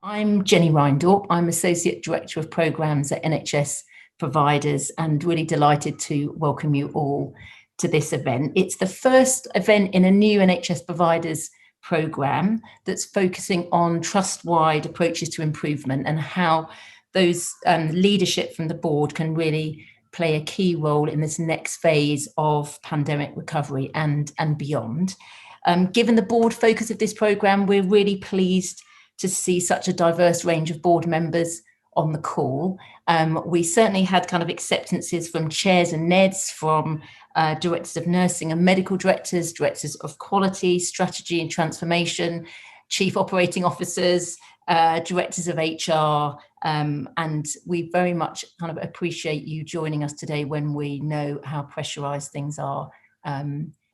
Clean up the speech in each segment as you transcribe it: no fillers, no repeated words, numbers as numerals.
I'm Jenny Reindorp. I'm Associate Director of Programmes at NHS Providers and really delighted to welcome you all to this event. It's the first event in a new NHS Providers programme that's focusing on trust-wide approaches to improvement and how those leadership from the board can really play a key role in this next phase of pandemic recovery and beyond. Given the board focus of this programme, we're really pleased to see such a diverse range of board members on the call. We certainly had kind of acceptances from chairs and NEDs, from directors of nursing and medical directors, directors of quality, strategy and transformation, chief operating officers, directors of HR, and we very much kind of appreciate you joining us today when we know how pressurised things are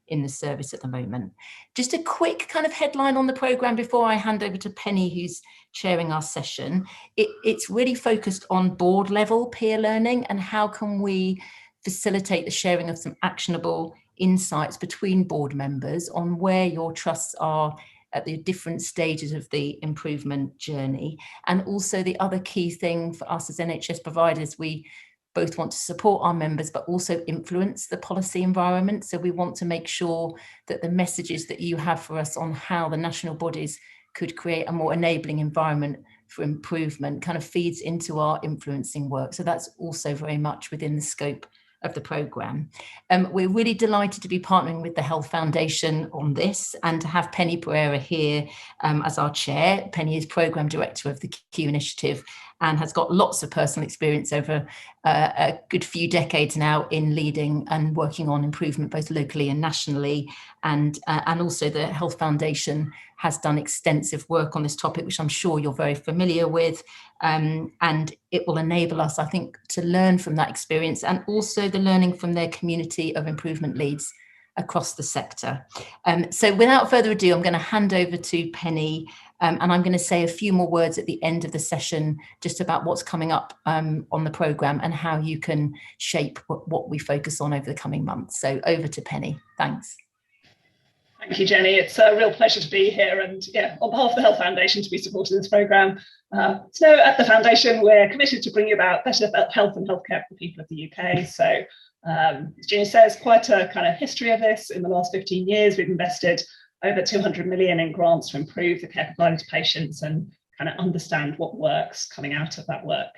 in the service at the moment. Just a quick kind of headline on the programme before I hand over to Penny, who's chairing our session. It's really focused on board level peer learning and how can we facilitate the sharing of some actionable insights between board members on where your trusts are at the different stages of the improvement journey. And also the other key thing for us as NHS providers, we both want to support our members, but also influence the policy environment. So we want to make sure that the messages that you have for us on how the national bodies could create a more enabling environment for improvement kind of feeds into our influencing work. So that's also very much within the scope of the programme. We're really delighted to be partnering with the Health Foundation on this and to have Penny Pereira here as our chair. Penny is Programme Director of the Q Initiative and has got lots of personal experience over a good few decades now in leading and working on improvement both locally and nationally. And also the Health Foundation has done extensive work on this topic, which I'm sure you're very familiar with. And it will enable us, I think, to learn from that experience and also the learning from their community of improvement leads across the sector. So without further ado, I'm going to hand over to Penny and I'm going to say a few more words at the end of the session just about what's coming up on the programme and how you can shape what we focus on over the coming months. So over to Penny. Thanks. Thank you, Jenny. It's a real pleasure to be here and on behalf of the Health Foundation to be supporting this programme. So at the Foundation, we're committed to bringing about better health and healthcare for the people of the UK. So as Jenny says, quite a kind of history of this. In the last 15 years, we've invested over 200 million in grants to improve the care provided to patients and kind of understand what works coming out of that work.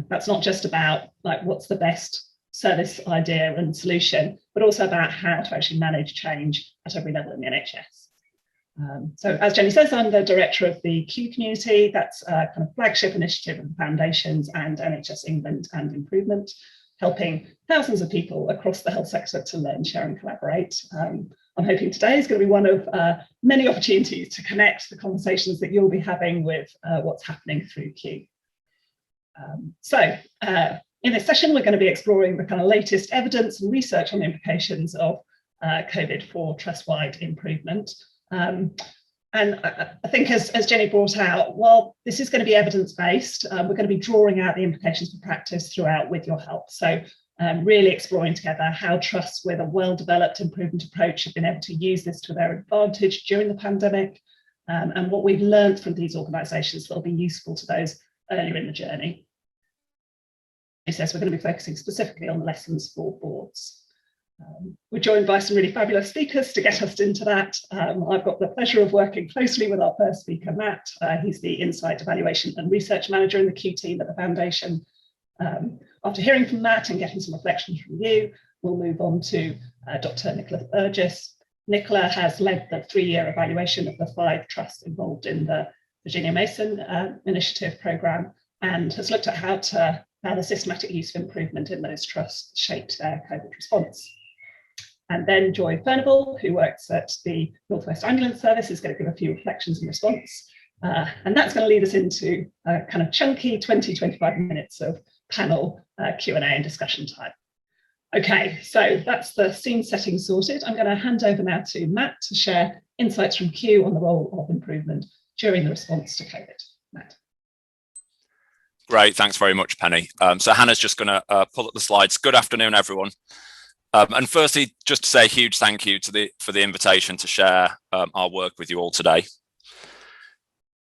That's not just about like what's the best service idea and solution, but also about how to actually manage change at every level in the NHS. So as Jenny says, I'm the director of the Q community. That's a kind of flagship initiative of the Foundations and NHS England and Improvement, helping thousands of people across the health sector to learn, share and collaborate. I'm hoping today is going to be one of many opportunities to connect the conversations that you'll be having with what's happening through Q. In this session, we're going to be exploring the kind of latest evidence and research on the implications of COVID for trust-wide improvement. And I think as Jenny brought out, while this is going to be evidence-based, we're going to be drawing out the implications for practice throughout with your help. So really exploring together how trusts with a well-developed improvement approach have been able to use this to their advantage during the pandemic, and what we've learned from these organisations that will be useful to those earlier in the journey. It says we're going to be focusing specifically on lessons for boards. We're joined by some really fabulous speakers to get us into that. I've got the pleasure of working closely with our first speaker, Matt. He's the Insight Evaluation and Research Manager in the Q team at the Foundation. After hearing from Matt and getting some reflections from you, we'll move on to Dr. Nicola Burgess. Nicola has led the 3-year evaluation of the 5 trusts involved in the Virginia Mason Initiative programme and has looked at how the systematic use of improvement in those trusts shaped their COVID response. And then Joy Furnival, who works at the North West Ambulance Service, is going to give a few reflections in response. And that's going to lead us into a kind of chunky 20-25 minutes of panel Q&A and discussion time. Okay, so that's the scene setting sorted. I'm going to hand over now to Matt to share insights from Q on the role of improvement during the response to COVID. Matt. Great, thanks very much, Penny. So Hannah's just going to pull up the slides. Good afternoon, everyone. And firstly, just to say a huge thank you for the invitation to share our work with you all today.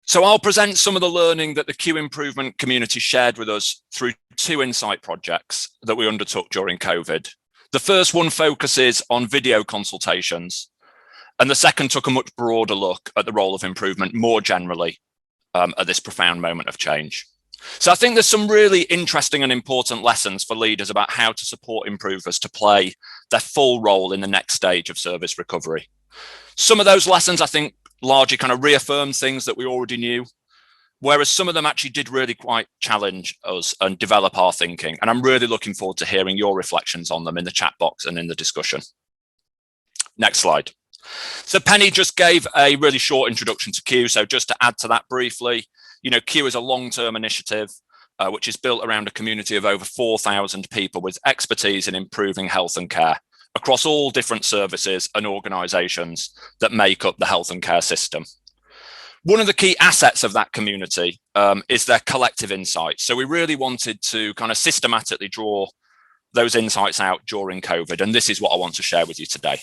So I'll present some of the learning that the Q improvement community shared with us through 2 insight projects that we undertook during COVID. The first one focuses on video consultations, and the second took a much broader look at the role of improvement more generally at this profound moment of change. So I think there's some really interesting and important lessons for leaders about how to support improvers to play their full role in the next stage of service recovery. Some of those lessons, I think, largely kind of reaffirmed things that we already knew, whereas some of them actually did really quite challenge us and develop our thinking. And I'm really looking forward to hearing your reflections on them in the chat box and in the discussion. Next slide. So Penny just gave a really short introduction to Q. So just to add to that briefly, Q is a long-term initiative which is built around a community of over 4,000 people with expertise in improving health and care across all different services and organisations that make up the health and care system. One of the key assets of that community is their collective insights. So we really wanted to kind of systematically draw those insights out during COVID, and this is what I want to share with you today.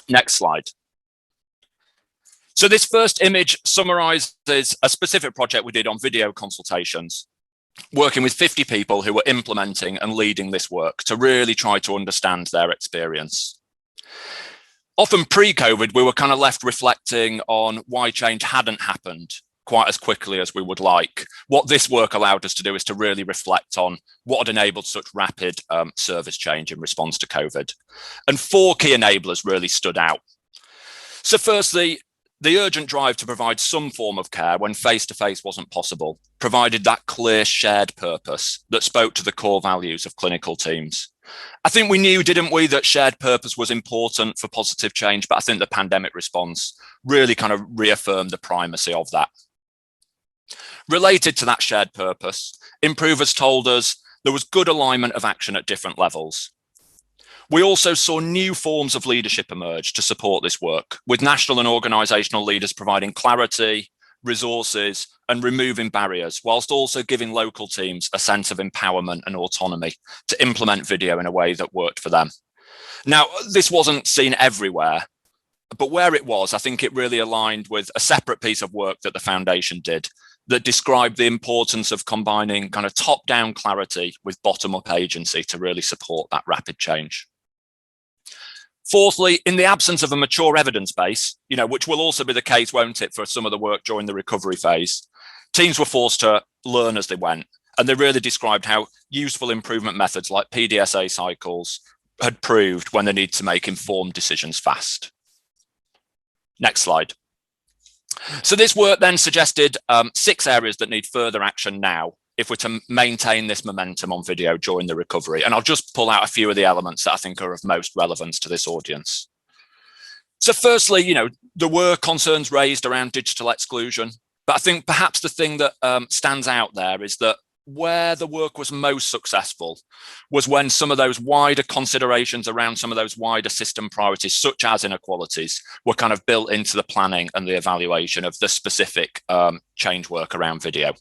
Next slide. So this first image summarises a specific project we did on video consultations, working with 50 people who were implementing and leading this work to really try to understand their experience. Often pre-COVID, we were kind of left reflecting on why change hadn't happened quite as quickly as we would like. What this work allowed us to do is to really reflect on what had enabled such rapid service change in response to COVID. And 4 key enablers really stood out. So firstly, the urgent drive to provide some form of care when face-to-face wasn't possible provided that clear shared purpose that spoke to the core values of clinical teams. I think we knew, didn't we, that shared purpose was important for positive change, but I think the pandemic response really kind of reaffirmed the primacy of that. Related to that shared purpose, improvers told us there was good alignment of action at different levels. We also saw new forms of leadership emerge to support this work, with national and organisational leaders providing clarity, resources, and removing barriers, whilst also giving local teams a sense of empowerment and autonomy to implement video in a way that worked for them. Now, this wasn't seen everywhere, but where it was, I think it really aligned with a separate piece of work that the Foundation did that described the importance of combining kind of top-down clarity with bottom-up agency to really support that rapid change. Fourthly, in the absence of a mature evidence base, which will also be the case, won't it, for some of the work during the recovery phase, teams were forced to learn as they went. And they really described how useful improvement methods like PDSA cycles had proved when they need to make informed decisions fast. Next slide. So this work then suggested 6 areas that need further action now if we're to maintain this momentum on video during the recovery. And I'll just pull out a few of the elements that I think are of most relevance to this audience. So firstly, there were concerns raised around digital exclusion, but I think perhaps the thing that stands out there is that where the work was most successful was when some of those wider considerations around some of those wider system priorities, such as inequalities, were kind of built into the planning and the evaluation of the specific change work around video.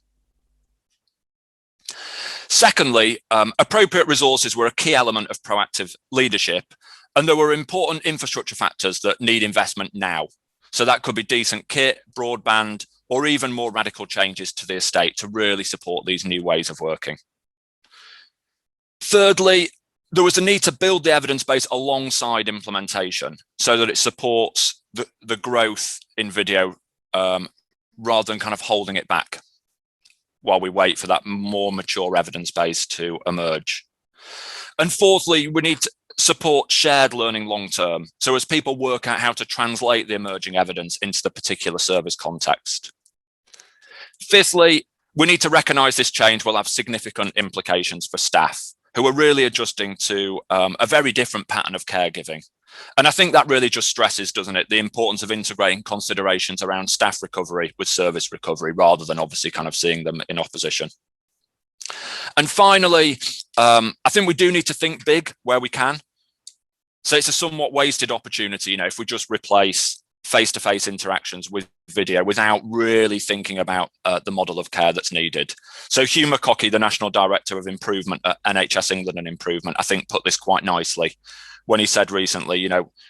Secondly, appropriate resources were a key element of proactive leadership, and there were important infrastructure factors that need investment now. So that could be decent kit, broadband, or even more radical changes to the estate to really support these new ways of working. Thirdly, there was a need to build the evidence base alongside implementation so that it supports the growth in video rather than kind of holding it back while we wait for that more mature evidence base to emerge. And fourthly, we need to support shared learning long term. So as people work out how to translate the emerging evidence into the particular service context. Fifthly, we need to recognise this change will have significant implications for staff who are really adjusting to a very different pattern of caregiving. And I think that really just stresses, doesn't it, the importance of integrating considerations around staff recovery with service recovery rather than obviously kind of seeing them in opposition. And finally, I think we do need to think big where we can. So it's a somewhat wasted opportunity, if we just replace face-to-face interactions with video without really thinking about the model of care that's needed. So Hugh McCockey, the National Director of Improvement at NHS England and Improvement, I think put this quite nicely when he said recently,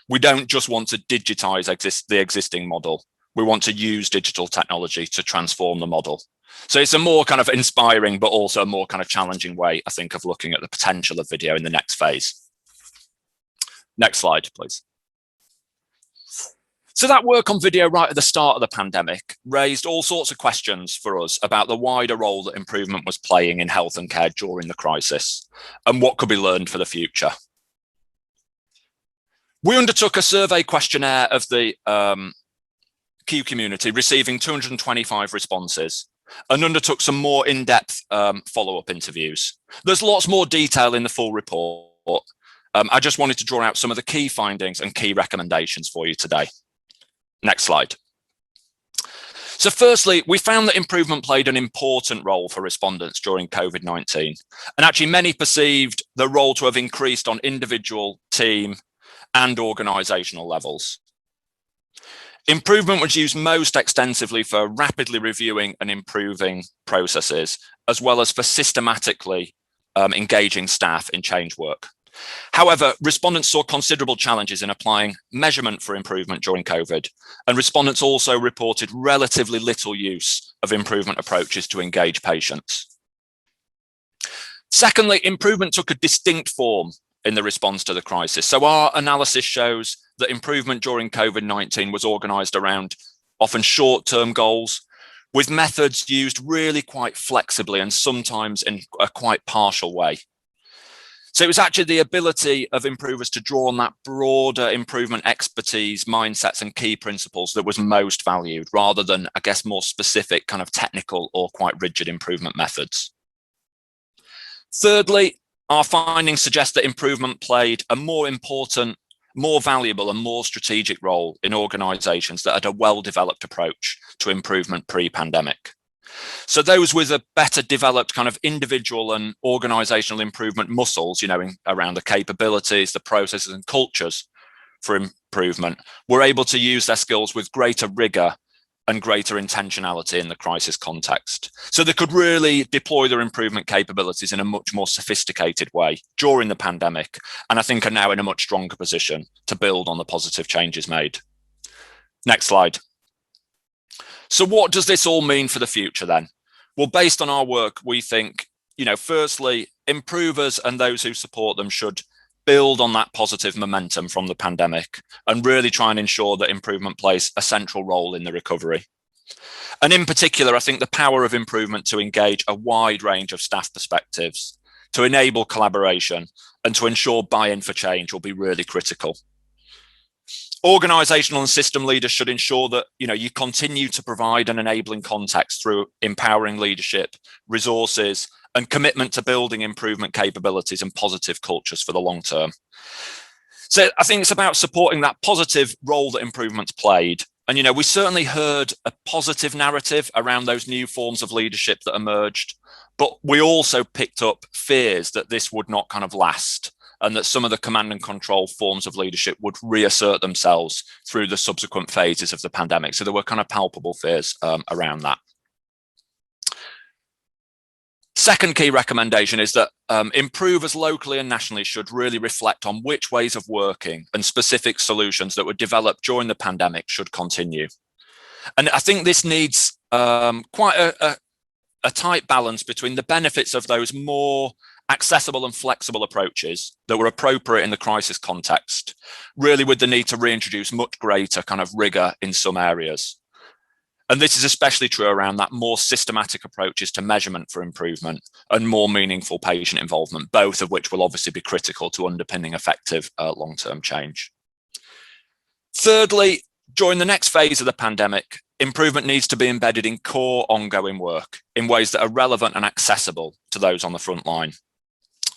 we don't just want to digitise the existing model. we want to use digital technology to transform the model. So it's a more kind of inspiring, but also a more kind of challenging way, I think, of looking at the potential of video in the next phase. Next slide, please. So that work on video right at the start of the pandemic raised all sorts of questions for us about the wider role that improvement was playing in health and care during the crisis and what could be learned for the future. We undertook a survey questionnaire of the Q community, receiving 225 responses, and undertook some more in-depth follow-up interviews. There's lots more detail in the full report. I just wanted to draw out some of the key findings and key recommendations for you today. Next slide. So firstly, we found that improvement played an important role for respondents during COVID-19. And actually many perceived the role to have increased on individual, team, and organisational levels. Improvement was used most extensively for rapidly reviewing and improving processes, as well as for systematically engaging staff in change work. However, respondents saw considerable challenges in applying measurement for improvement during COVID, and respondents also reported relatively little use of improvement approaches to engage patients. Secondly, improvement took a distinct form in the response to the crisis. So our analysis shows that improvement during COVID-19 was organised around often short-term goals, with methods used really quite flexibly and sometimes in a quite partial way. So it was actually the ability of improvers to draw on that broader improvement expertise, mindsets, and key principles that was most valued, rather than, I guess, more specific kind of technical or quite rigid improvement methods. Thirdly, our findings suggest that improvement played a more important, more valuable, and more strategic role in organisations that had a well-developed approach to improvement pre-pandemic. So those with a better developed kind of individual and organisational improvement muscles, around the capabilities, the processes and cultures for improvement, were able to use their skills with greater rigour and greater intentionality in the crisis context. So they could really deploy their improvement capabilities in a much more sophisticated way during the pandemic, and I think are now in a much stronger position to build on the positive changes made. Next slide. So what does this all mean for the future then? Well, based on our work, we think, firstly, improvers and those who support them should build on that positive momentum from the pandemic and really try and ensure that improvement plays a central role in the recovery. And in particular, I think the power of improvement to engage a wide range of staff perspectives, to enable collaboration, and to ensure buy-in for change will be really critical. Organisational and system leaders should ensure that you continue to provide an enabling context through empowering leadership, resources, and commitment to building improvement capabilities and positive cultures for the long term. So I think it's about supporting that positive role that improvement's played. And we certainly heard a positive narrative around those new forms of leadership that emerged, but we also picked up fears that this would not kind of last, and that some of the command and control forms of leadership would reassert themselves through the subsequent phases of the pandemic. So there were kind of palpable fears around that. Second key recommendation is that improvers locally and nationally should really reflect on which ways of working and specific solutions that were developed during the pandemic should continue. And I think this needs quite a tight balance between the benefits of those more accessible and flexible approaches that were appropriate in the crisis context, really with the need to reintroduce much greater kind of rigour in some areas. And this is especially true around that more systematic approaches to measurement for improvement and more meaningful patient involvement, both of which will obviously be critical to underpinning effective long-term change. Thirdly, during the next phase of the pandemic, improvement needs to be embedded in core ongoing work in ways that are relevant and accessible to those on the front line.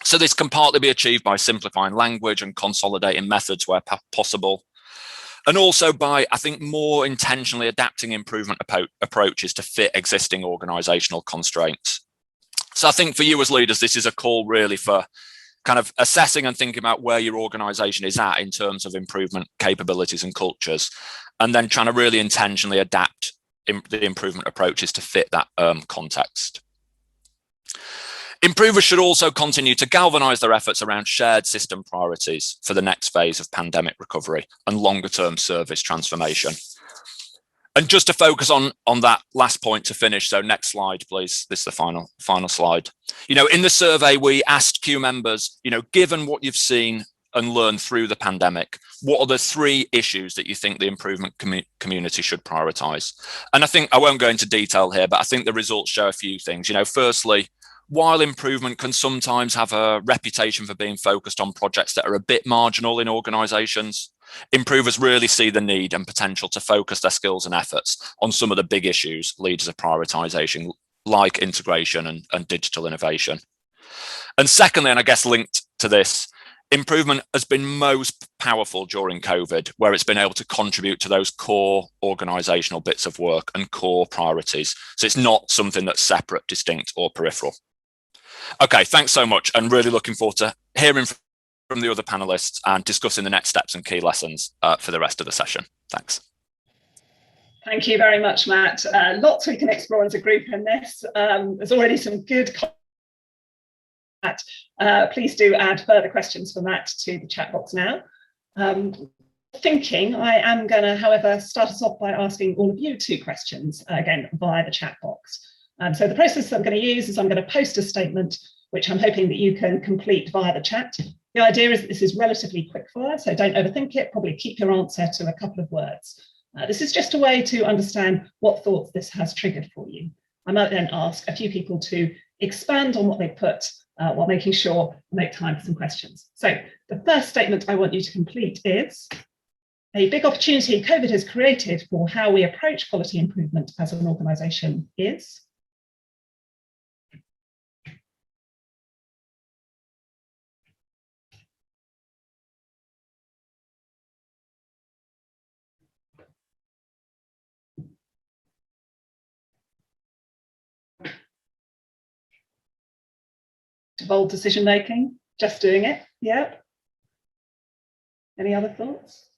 So this can partly be achieved by simplifying language and consolidating methods where possible, and also by, I think, more intentionally adapting improvement approaches to fit existing organisational constraints. So I think for you as leaders, this is a call really for kind of assessing and thinking about where your organisation is at in terms of improvement capabilities and cultures, and then trying to really intentionally adapt the improvement approaches to fit that context. Improvers should also continue to galvanise their efforts around shared system priorities for the next phase of pandemic recovery and longer term service transformation. And just to focus on that last point to finish, so next slide, please. This is the final slide. In the survey, we asked Q members, given what you've seen and learned through the pandemic, what are the 3 issues that you think the improvement community should prioritise? And I think I won't go into detail here, but I think the results show a few things. Firstly, while improvement can sometimes have a reputation for being focused on projects that are a bit marginal in organisations, improvers really see the need and potential to focus their skills and efforts on some of the big issues leaders are prioritising, like integration and digital innovation. And secondly, and I guess linked to this, improvement has been most powerful during COVID, where it's been able to contribute to those core organisational bits of work and core priorities. So it's not something that's separate, distinct or peripheral. Okay, thanks so much, and really looking forward to hearing from the other panelists and discussing the next steps and key lessons for the rest of the session. Thanks. Thank you very much, Matt. Lots we can explore as a group in this. There's already some good please do add further questions for Matt to the chat box now. I am going to, however, start us off by asking all of you 2 questions, again, via the chat box. So the process I'm going to use is I'm going to post a statement, which I'm hoping that you can complete via the chat. The idea is that this is relatively quickfire, so don't overthink it, probably keep your answer to a couple of words. This is just a way to understand what thoughts this has triggered for you. I might then ask a few people to expand on what they put while making sure I make time for some questions. So the first statement I want you to complete is: a big opportunity COVID has created for how we approach quality improvement as an organisation is. Devolved decision making, just doing it. Yeah. Any other thoughts?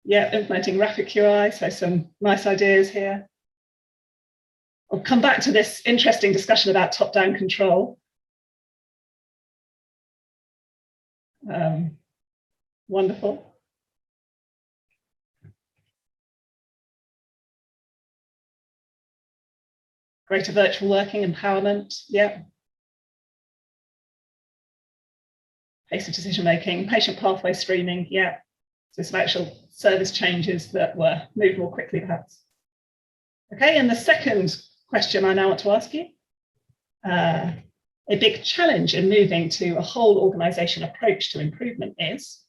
Yeah, implementing rapid QI, so some nice ideas here. I'll come back to this interesting discussion about top-down control. Wonderful. Greater virtual working, empowerment, yeah. Pace of decision making, patient pathway streaming, yeah. So some actual service changes that were moved more quickly, perhaps. Okay, and the second question I now want to ask you, a big challenge in moving to a whole organisation approach to improvement is.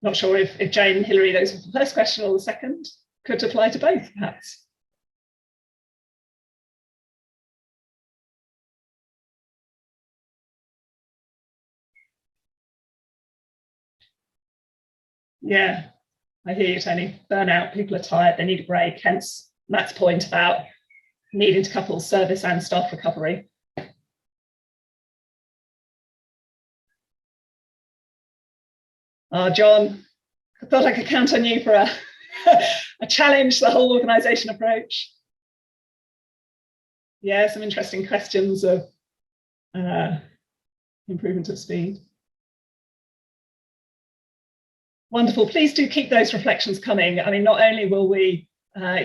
Not sure if Jane and Hilary, those were the first question or the second, could apply to both, perhaps. Yeah, I hear you, Tony. Burnout, people are tired, they need a break, hence Matt's point about needing to couple service and staff recovery. John, I thought I could count on you for a challenge, the whole organisation approach. Yeah, some interesting questions of improvement of speed. Wonderful. Please do keep those reflections coming. I mean, not only will we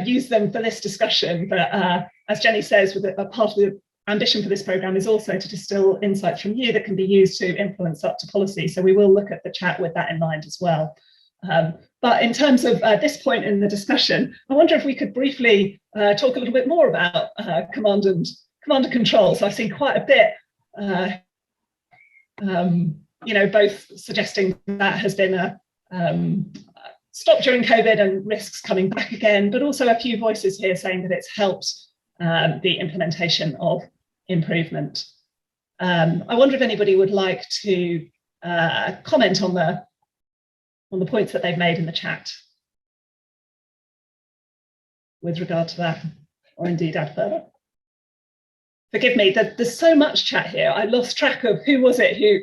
use them for this discussion, but as Jenny says, with a part of the ambition for this programme is also to distill insights from you that can be used to influence up to policy. So we will look at the chat with that in mind as well. But in terms of this point in the discussion, I wonder if we could briefly talk a little bit more about command and control. So I've seen quite a bit, both suggesting that has been a stop during COVID and risks coming back again, but also a few voices here saying that it's helped the implementation of improvement. I wonder if anybody would like to comment on the points that they've made in the chat with regard to that, or indeed add further. Forgive me, there's so much chat here. I lost track of who was it who,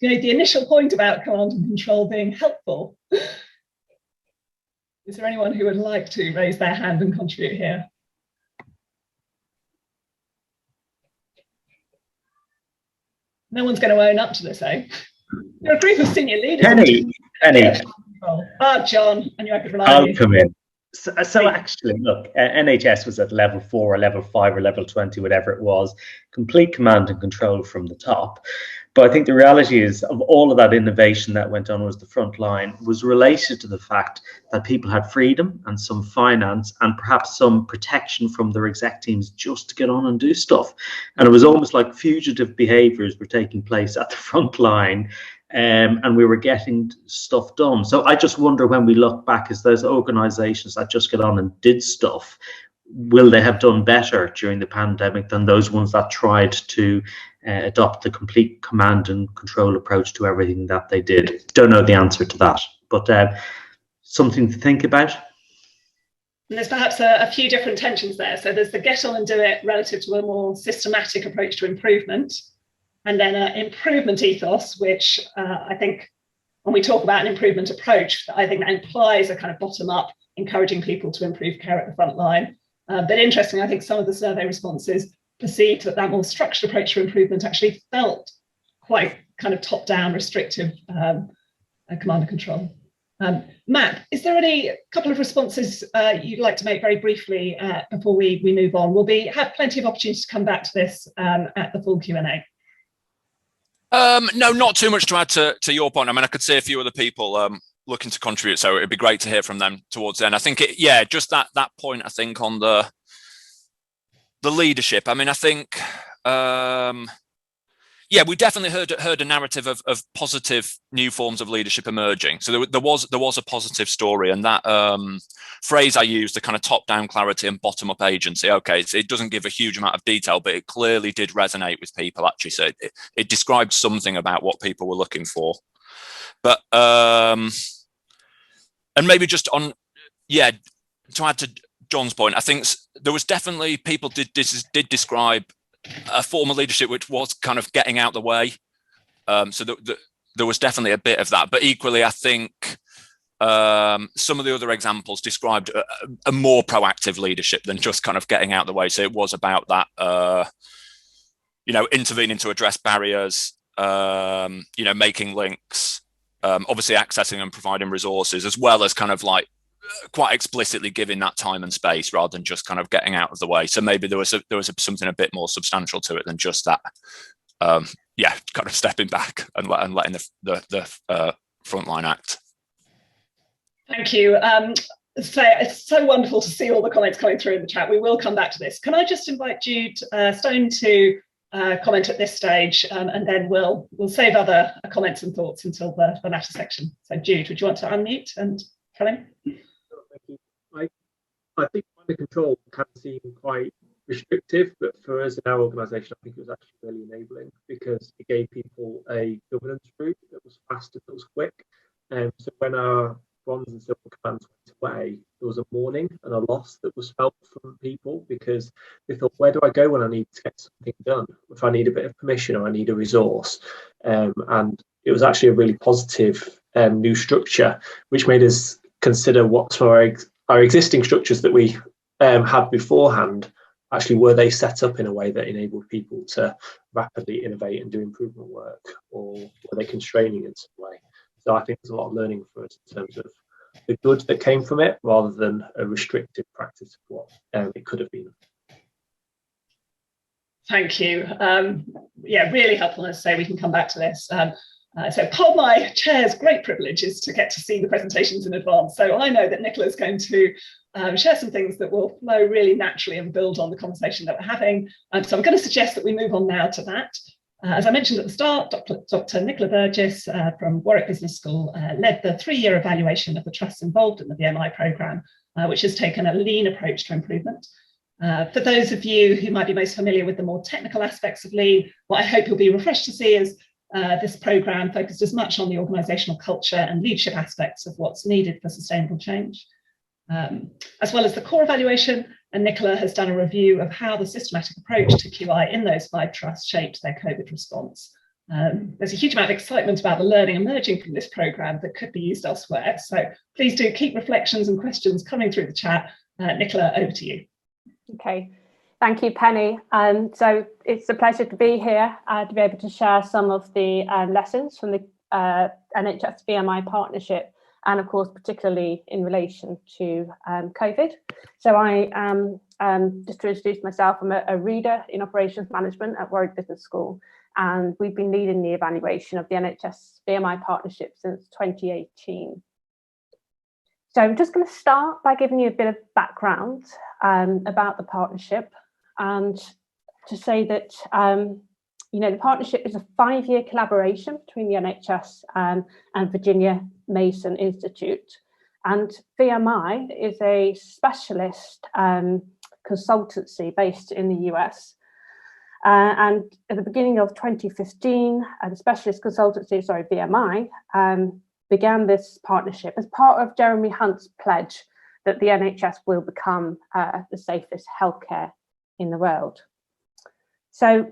the initial point about command and control being helpful. Is there anyone who would like to raise their hand and contribute here? No one's going to own up to this, eh? You're a group of senior leaders. Penny. John, and you I could rely on I'll you. come in. So actually, look, NHS was at level 4 or level 5 or level 20, whatever it was, complete command and control from the top. But I think the reality is, of all of that innovation that went on was the front line was related to the fact that people had freedom and some finance and perhaps some protection from their exec teams just to get on and do stuff. And it was almost like fugitive behaviors were taking place at the front line. And we were getting stuff done. So I just wonder, when we look back, as those organizations that just got on and did stuff, will they have done better during the pandemic than those ones that tried to adopt the complete command and control approach to everything that they did? Don't know the answer to that, but something to think about. And there's perhaps a few different tensions there. So there's the get on and do it relative to a more systematic approach to improvement. And then an improvement ethos, which I think when we talk about an improvement approach, I think that implies a kind of bottom up, encouraging people to improve care at the front line. But interestingly, I think some of the survey responses perceived that more structured approach to improvement actually felt quite kind of top down, restrictive command and control. Matt, is there any couple of responses you'd like to make very briefly before we move on? We'll have plenty of opportunity to come back to this at the full Q&A. No, not too much to add to your point. I mean, I could see a few other people looking to contribute, so it'd be great to hear from them towards the end. I think just that point, I think, on the leadership. I mean, I think we definitely heard a narrative of positive new forms of leadership emerging. So there was a positive story, and that phrase I used, the kind of top-down clarity and bottom-up agency. Okay, it doesn't give a huge amount of detail, but it clearly did resonate with people, actually. So it described something about what people were looking for. But and maybe just on, to add to John's point, I think there was definitely people did describe a form of leadership which was kind of getting out the way. So there was definitely a bit of that. But equally, I think some of the other examples described a more proactive leadership than just kind of getting out the way. So it was about that, intervening to address barriers, making links, obviously accessing and providing resources, as well as kind of like quite explicitly giving that time and space rather than just kind of getting out of the way. So maybe there was something a bit more substantial to it than just that. Kind of stepping back and letting the frontline act. Thank you. So it's so wonderful to see all the comments coming through in the chat. We will come back to this. Can I just invite Jude Stone to comment at this stage, and then we'll save other comments and thoughts until the latter section. So Jude, would you want to unmute and come in? Thank you. I think under control can seem quite restrictive, but for us in our organisation, I think it was actually really enabling, because it gave people a governance route that was fast and that was quick. So when our bronze and silver commands went away, there was a mourning and a loss that was felt from people, because they thought, where do I go when I need to get something done? If I need a bit of permission or I need a resource. And it was actually a really positive new structure, which made us consider what some of our existing structures that we had beforehand, actually were they set up in a way that enabled people to rapidly innovate and do improvement work, or were they constraining in some way? So I think there's a lot of learning for us in terms of the good that came from it, rather than a restrictive practice of what it could have been. Thank you. Really helpful. As I say, we can come back to this. So part of my chair's great privilege is to get to see the presentations in advance. So I know that Nicola is going to share some things that will flow really naturally and build on the conversation that we're having. So I'm going to suggest that we move on now to that. As I mentioned at the start, Dr. Nicola Burgess from Warwick Business School led the 3-year evaluation of the trusts involved in the VMI programme, which has taken a lean approach to improvement. For those of you who might be most familiar with the more technical aspects of lean, what I hope you'll be refreshed to see is this programme focused as much on the organisational culture and leadership aspects of what's needed for sustainable change. As well as the core evaluation, and Nicola has done a review of how the systematic approach to QI in those 5 trusts shaped their COVID response. There's a huge amount of excitement about the learning emerging from this programme that could be used elsewhere. So please do keep reflections and questions coming through the chat. Nicola, over to you. Okay. Thank you, Penny. So it's a pleasure to be here, to be able to share some of the lessons from the Nhs Vmi Partnership, and of course, particularly in relation to COVID. So I am, just to introduce myself, I'm a reader in operations management at Warwick Business School, and we've been leading the evaluation of the Nhs Vmi Partnership since 2018. So I'm just going to start by giving you a bit of background about the partnership, and to say that the partnership is a 5-year collaboration between the NHS and Virginia Mason Institute. And VMI is a specialist consultancy based in the US. And at the beginning of 2015, the specialist consultancy, VMI, began this partnership as part of Jeremy Hunt's pledge that the NHS will become the safest healthcare in the world. So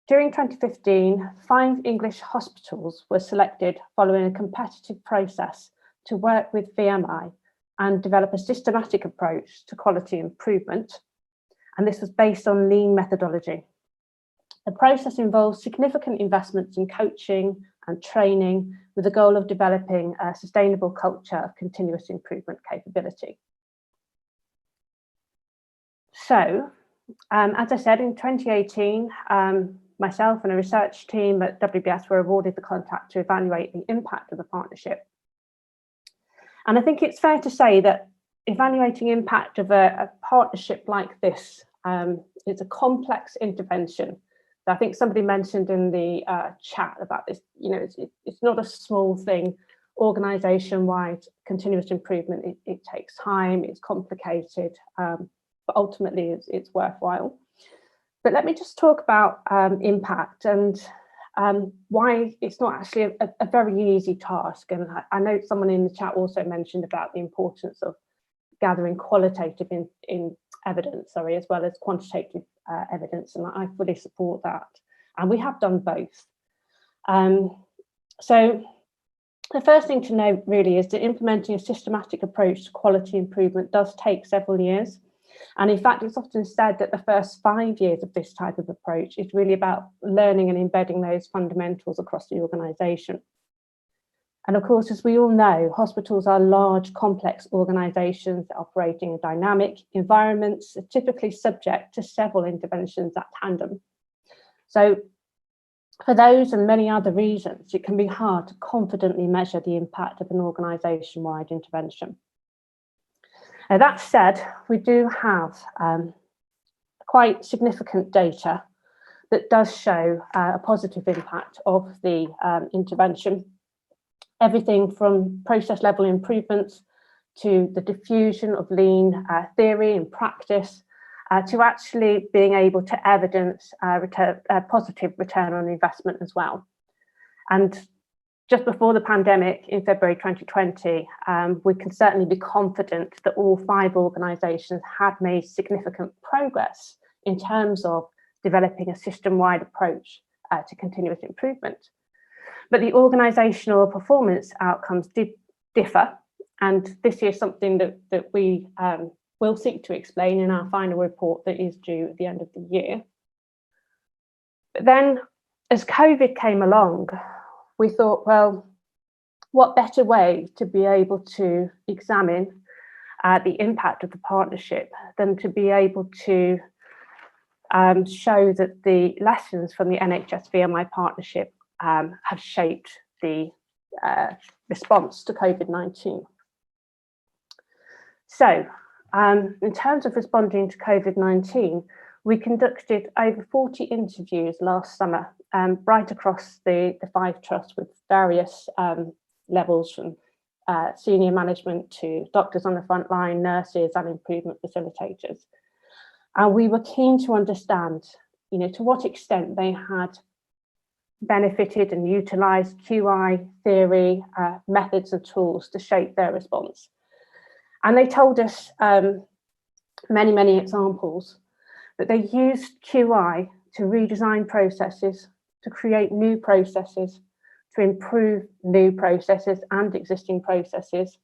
during 2015, 5 English hospitals were selected following a competitive process to work with VMI and develop a systematic approach to quality improvement. And this was based on lean methodology. The process involves significant investments in coaching and training with the goal of developing a sustainable culture of continuous improvement capability. So, as I said, in 2018, myself and a research team at WBS were awarded the contract to evaluate the impact of the partnership. And I think it's fair to say that evaluating impact of a partnership like this is a complex intervention. I think somebody mentioned in the chat about this, it's not a small thing. Organisation-wide continuous improvement, it takes time, it's complicated, but ultimately it's worthwhile. But let me just talk about impact and why it's not actually a very easy task. And I know someone in the chat also mentioned about the importance of gathering qualitative evidence, as well as quantitative evidence, and I fully support that. And we have done both. So the first thing to note really is that implementing a systematic approach to quality improvement does take several years. And in fact, it's often said that the first 5 years of this type of approach is really about learning and embedding those fundamentals across the organisation. And of course, as we all know, hospitals are large, complex organisations operating in dynamic environments, typically subject to several interventions at tandem. So for those and many other reasons, it can be hard to confidently measure the impact of an organisation-wide intervention. Now, that said, we do have quite significant data that does show a positive impact of the intervention. Everything from process level improvements to the diffusion of lean theory and practice to actually being able to evidence a positive return on investment as well. And just before the pandemic in February 2020, we can certainly be confident that all 5 organisations had made significant progress in terms of developing a system-wide approach to continuous improvement. But the organisational performance outcomes did differ, and this is something that we will seek to explain in our final report that is due at the end of the year. But then, as COVID came along, we thought, well, what better way to be able to examine the impact of the partnership than to be able to show that the lessons from the Nhs Vmi Partnership have shaped the response to COVID-19. So, in terms of responding to COVID-19, we conducted over 40 interviews last summer, right across the 5 trusts with various levels from senior management to doctors on the front line, nurses and improvement facilitators. And we were keen to understand, to what extent they had benefited and utilised QI theory, methods and tools to shape their response. And they told us many, many examples that they used QI to redesign processes, to create new processes, to improve new processes and existing processes.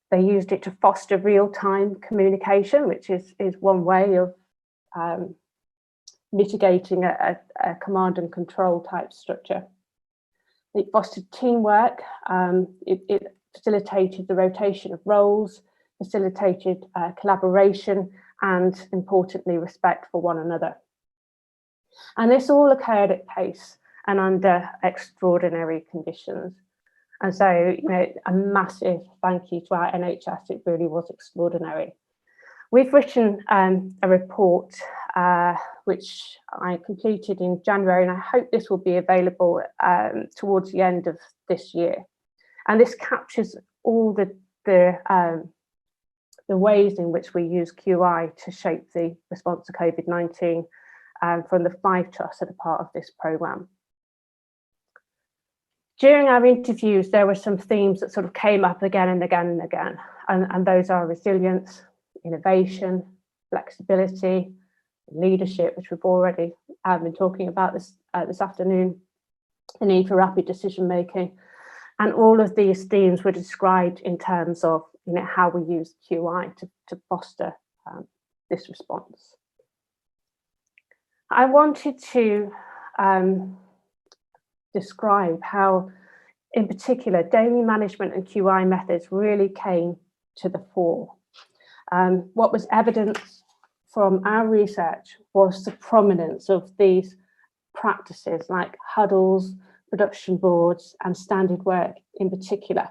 They used it to foster real-time communication, which is one way of mitigating a command and control type structure. It fostered teamwork, it facilitated the rotation of roles, facilitated collaboration, and importantly, respect for one another. And this all occurred at pace and under extraordinary conditions. And so, you know, a massive thank you to our NHS. It really was extraordinary. We've written a report which I completed in January, and I hope this will be available towards the end of this year. And this captures all the ways in which we use QI to shape the response to COVID-19 from the 5 trusts that are part of this programme. During our interviews, there were some themes that sort of came up again and again and again, and those are resilience, innovation, flexibility, leadership, which we've already been talking about this afternoon, the need for rapid decision making, and all of these themes were described in terms of, you know, how we use QI to foster this response. I wanted to describe how, in particular, daily management and QI methods really came to the fore. What was evident from our research was the prominence of these practices like huddles, production boards, and standard work in particular.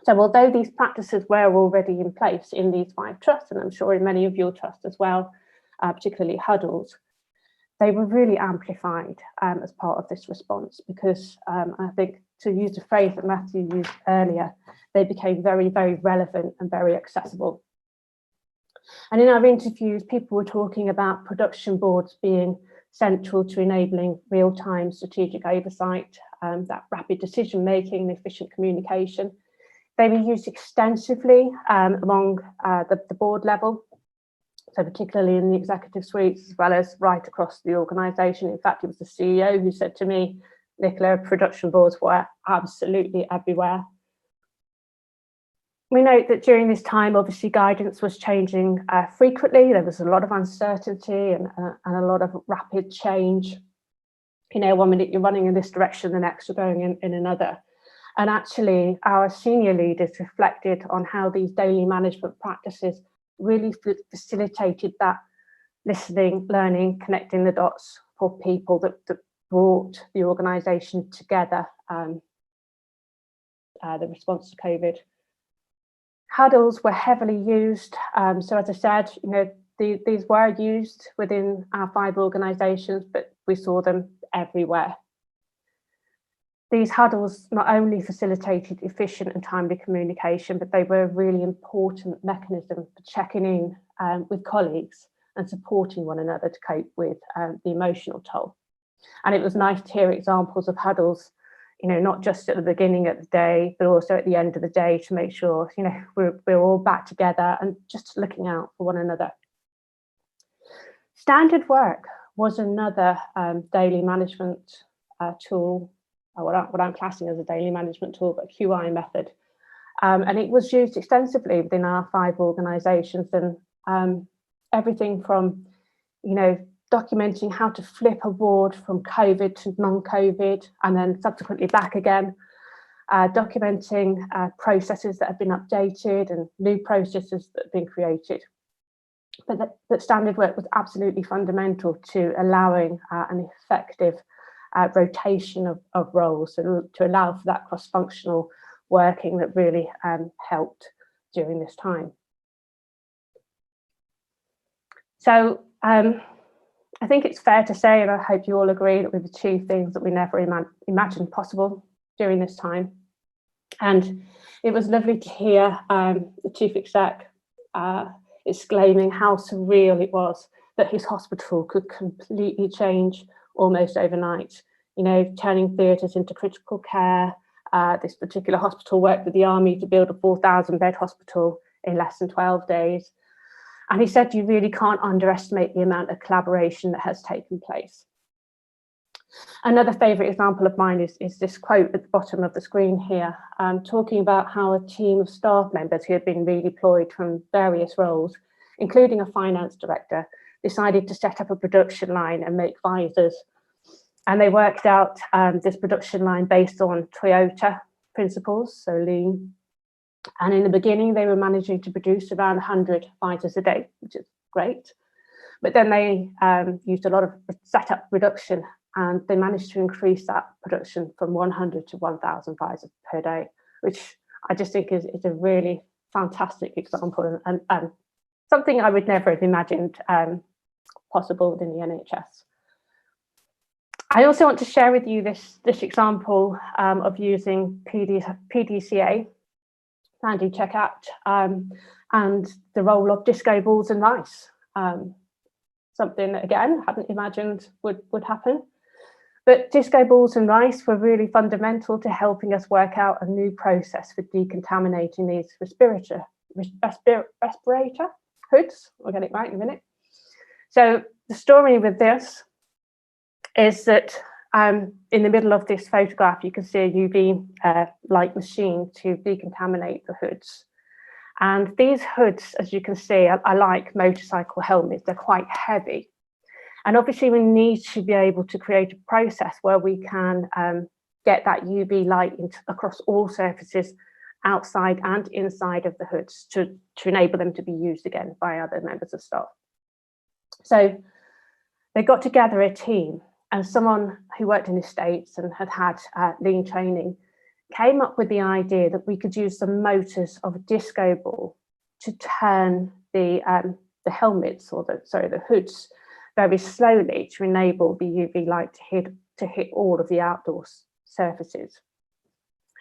So although these practices were already in place in these 5 trusts, and I'm sure in many of your trusts as well, particularly huddles, they were really amplified as part of this response because I think, to use the phrase that Matthew used earlier, they became very, very relevant and very accessible. And in our interviews, people were talking about production boards being central to enabling real-time strategic oversight, that rapid decision-making, efficient communication. They were used extensively along the board level, so particularly in the executive suites, as well as right across the organisation. In fact, it was the CEO who said to me, Nicola, production boards were absolutely everywhere. We note that during this time, obviously, guidance was changing frequently. There was a lot of uncertainty and a lot of rapid change. You know, 1 minute you're running in this direction, the next you're going in another. And actually, our senior leaders reflected on how these daily management practices really facilitated that listening, learning, connecting the dots for people that brought the organisation together, the response to COVID. Huddles were heavily used. So as I said, you know, these were used within our 5 organisations, but we saw them everywhere. These huddles not only facilitated efficient and timely communication, but they were a really important mechanism for checking in with colleagues and supporting one another to cope with the emotional toll. And it was nice to hear examples of huddles, you know, not just at the beginning of the day, but also at the end of the day, to make sure, you know, we're all back together and just looking out for one another. Standard work was another daily management tool, what I'm classing as a daily management tool, but a QI method. And it was used extensively within our 5 organisations, and everything from, you know, documenting how to flip a ward from COVID to non-COVID and then subsequently back again, documenting processes that have been updated and new processes that have been created. But that standard work was absolutely fundamental to allowing an effective rotation of roles, so to allow for that cross-functional working that really helped during this time. So I think it's fair to say, and I hope you all agree, that we've achieved things that we never imagined possible during this time. And it was lovely to hear the chief exec exclaiming how surreal it was that his hospital could completely change almost overnight, you know, turning theatres into critical care. This particular hospital worked with the army to build a 4,000-bed hospital in less than 12 days. And he said, you really can't underestimate the amount of collaboration that has taken place. Another favourite example of mine is this quote at the bottom of the screen here, talking about how a team of staff members who had been redeployed from various roles, including a finance director, decided to set up a production line and make visors. And they worked out this production line based on Toyota principles, so lean. And in the beginning, they were managing to produce around 100 visors a day, which is great. But then they used a lot of setup reduction, and they managed to increase that production from 100 to 1,000 visors per day, which I just think is a really fantastic example and something I would never have imagined possible within the NHS. I also want to share with you this example of using PDCA, Plan Do Check Act, and the role of disco balls and rice. Something that, again, hadn't imagined would happen. But disco balls and rice were really fundamental to helping us work out a new process for decontaminating these respirator hoods. I'll get it right in a minute. So the story with this is that in the middle of this photograph, you can see a UV light machine to decontaminate the hoods. And these hoods, as you can see, are like motorcycle helmets. They're quite heavy. And obviously we need to be able to create a process where we can get that UV light across all surfaces outside and inside of the hoods to enable them to be used again by other members of staff. So they got together a team, and someone who worked in the States and had lean training came up with the idea that we could use the motors of a disco ball to turn the helmets, or the hoods, very slowly to enable the UV light to hit all of the outdoor surfaces.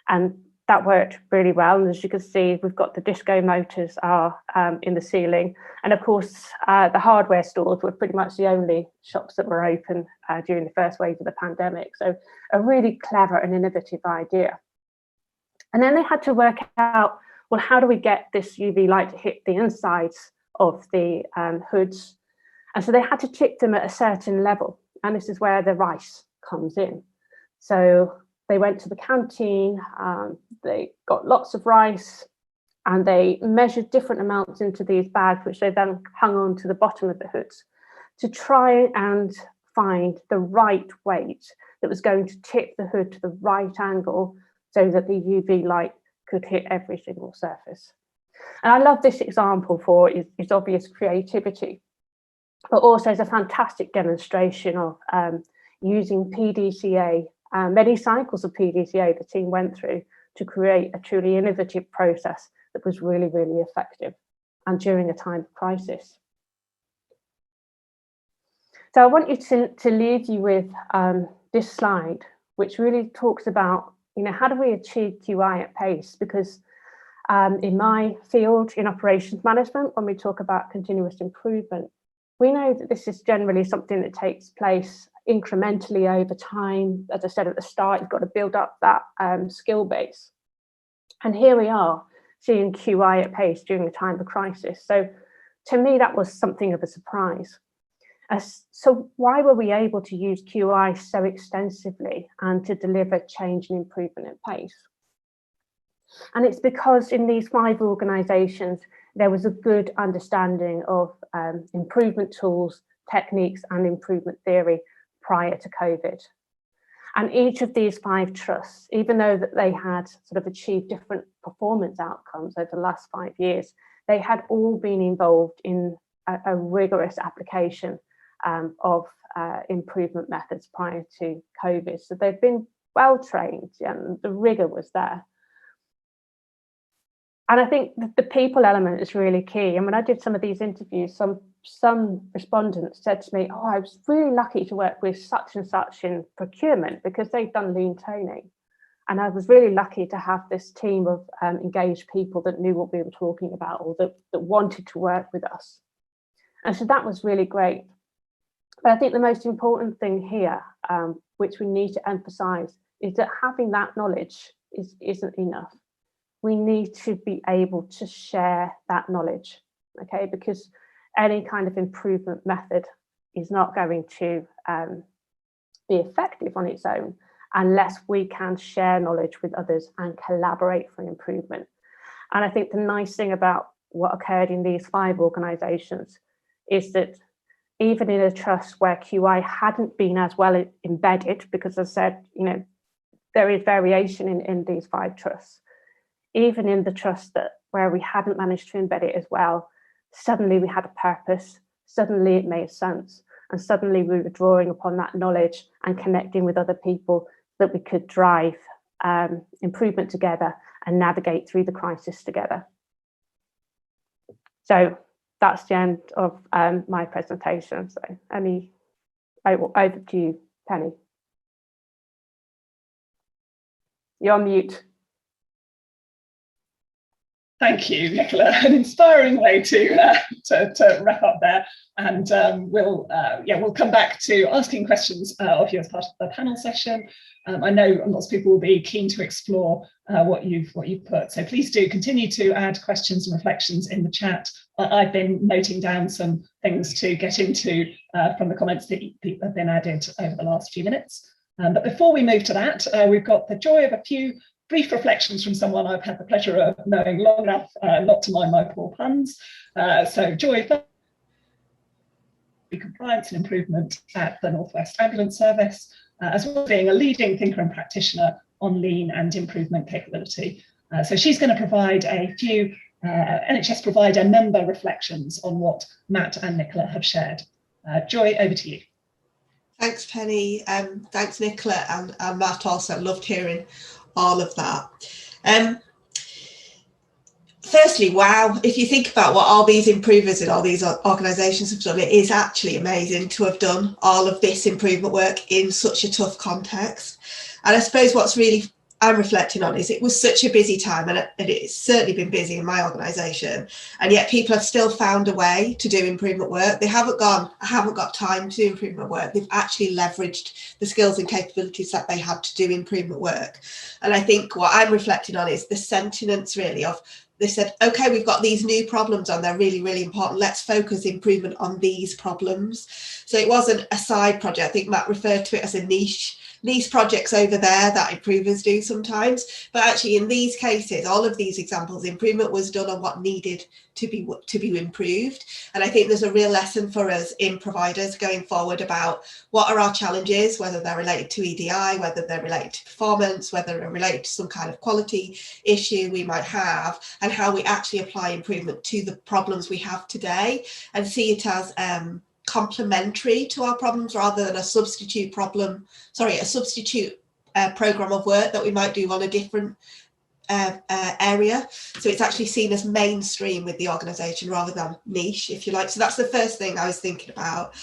And that worked really well. And as you can see, we've got the disco motors are in the ceiling. And of course, the hardware stores were pretty much the only shops that were open during the first wave of the pandemic. So a really clever and innovative idea. And then they had to work out, well, how do we get this UV light to hit the insides of the hoods? And so they had to tip them at a certain level. And this is where the rice comes in. So they went to the canteen, they got lots of rice, and they measured different amounts into these bags, which they then hung on to the bottom of the hoods to try and find the right weight that was going to tip the hood to the right angle so that the UV light could hit every single surface. And I love this example for its obvious creativity, but also as a fantastic demonstration of using PDCA, many cycles of PDCA the team went through to create a truly innovative process that was really, really effective and during a time of crisis. So I want you to leave you with this slide, which really talks about, how do we achieve QI at pace? Because in my field, in operations management, when we talk about continuous improvement, we know that this is generally something that takes place incrementally over time. As I said at the start, you've got to build up that skill base. And here we are seeing QI at pace during a time of crisis. So to me, that was something of a surprise. So why were we able to use QI so extensively and to deliver change and improvement at pace? And it's because in these 5 organisations, there was a good understanding of improvement tools, techniques, and improvement theory prior to COVID. And each of these 5 trusts, even though that they had sort of achieved different performance outcomes over the last 5 years, they had all been involved in a rigorous application of improvement methods prior to COVID. So they've been well trained and the rigor was there. And I think the people element is really key. And when I did some of these interviews, some respondents said to me, I was really lucky to work with such and such in procurement because they've done lean training. And I was really lucky to have this team of engaged people that knew what we were talking about, or that wanted to work with us. And so that was really great. But I think the most important thing here, which we need to emphasize, is that having that knowledge isn't enough. We need to be able to share that knowledge, okay? Because any kind of improvement method is not going to be effective on its own unless we can share knowledge with others and collaborate for improvement. And I think the nice thing about what occurred in these 5 organisations is that even in a trust where QI hadn't been as well embedded, because as I said, there is variation in these 5 trusts. Even in the trust where we hadn't managed to embed it as well, suddenly we had a purpose, suddenly it made sense, and suddenly we were drawing upon that knowledge and connecting with other people that we could drive improvement together and navigate through the crisis together. So that's the end of my presentation. So over to you, Penny. You're on mute. Thank you, Nicola. An inspiring way to wrap up there, and we'll come back to asking questions of you as part of the panel session. I know lots of people will be keen to explore what you've put, so please do continue to add questions and reflections in the chat. I've been noting down some things to get into from the comments that have been added over the last few minutes. But before we move to that, we've got the joy of a few brief reflections from someone I've had the pleasure of knowing long enough not to mind my poor puns. So Joy, compliance and improvement at the North West Ambulance Service, as well as being a leading thinker and practitioner on lean and improvement capability. So she's going to provide a few NHS provider member reflections on what Matt and Nicola have shared. Joy, over to you. Thanks, Penny. Thanks, Nicola and Matt also. Loved hearing all of that. Firstly, wow, if you think about what all these improvers and all these organisations have done, it is actually amazing to have done all of this improvement work in such a tough context. And I suppose what's really I'm reflecting on is it was such a busy time, and it's certainly been busy in my organisation, and yet people have still found a way to do improvement work. They haven't gone, I haven't got time to do improvement work. They've actually leveraged the skills and capabilities that they had to do improvement work. And I think what I'm reflecting on is the sentience really of, they said, okay, we've got these new problems and they're really, really important. Let's focus improvement on these problems. So it wasn't a side project. I think Matt referred to it as a niche projects over there that improvers do sometimes. But actually in these cases, all of these examples, improvement was done on what needed to be improved. And I think there's a real lesson for us in providers going forward about what are our challenges, whether they're related to EDI, whether they're related to performance, whether they're related to some kind of quality issue we might have, and how we actually apply improvement to the problems we have today and see it as complementary to our problems rather than a substitute program of work that we might do on a different area. So it's actually seen as mainstream with the organisation rather than niche, if you like. So that's the first thing I was thinking about.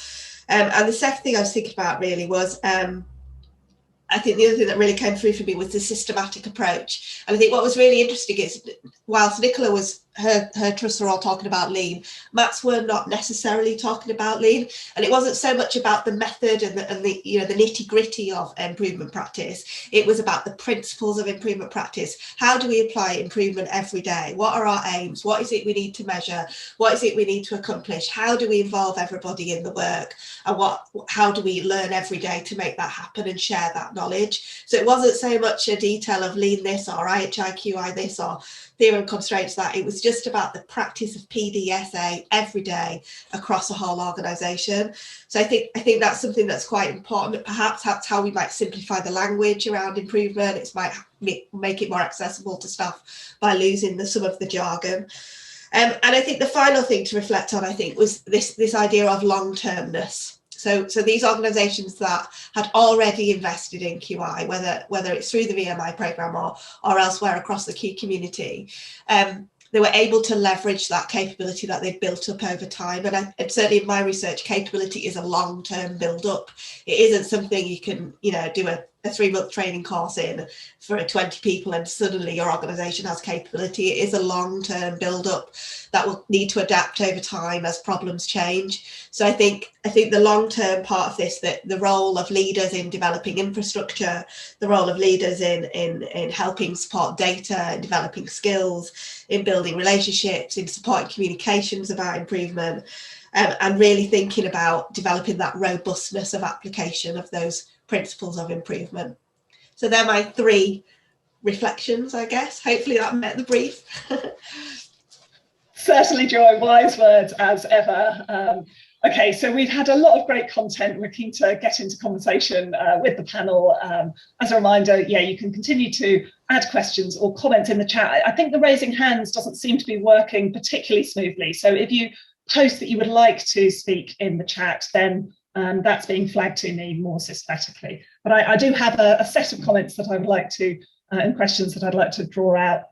And the second thing I was thinking about really was I think the other thing that really came through for me was the systematic approach. And I think what was really interesting is, whilst Nicola was, her trusts are all talking about lean, Matt's were not necessarily talking about lean. And it wasn't so much about the method and the the nitty gritty of improvement practice. It was about the principles of improvement practice. How do we apply improvement every day? What are our aims? What is it we need to measure? What is it we need to accomplish? How do we involve everybody in the work? And how do we learn every day to make that happen and share that knowledge? So it wasn't so much a detail of lean this or IHIQI this or theorem constraints that. It was just about the practice of PDSA every day across a whole organisation. So I think that's something that's quite important. Perhaps that's how we might simplify the language around improvement. It might make it more accessible to staff by losing some of the jargon. And I think the final thing to reflect on, I think, was this idea of long-termness. So these organisations that had already invested in QI, whether it's through the VMI programme or elsewhere across the Q community, they were able to leverage that capability that they've built up over time. And certainly in my research, capability is a long-term build-up. It isn't something you can, do a 3-month training course in for 20 people and suddenly your organisation has capability. It is a long-term build-up that will need to adapt over time as problems change. So I think the long-term part of this, that the role of leaders in developing infrastructure, the role of leaders in helping support data and developing skills, in building relationships, in supporting communications about improvement, and really thinking about developing that robustness of application of those principles of improvement. So they're my 3 reflections, I guess. Hopefully that met the brief. Certainly, Joy, wise words as ever. Okay, so we've had a lot of great content. We're keen to get into conversation with the panel. As a reminder, yeah, you can continue to add questions or comments in the chat. I think the raising hands doesn't seem to be working particularly smoothly. So if you post that you would like to speak in the chat, then that's being flagged to me more systematically. But I do have a set of comments that I would like to, and questions that I'd like to draw out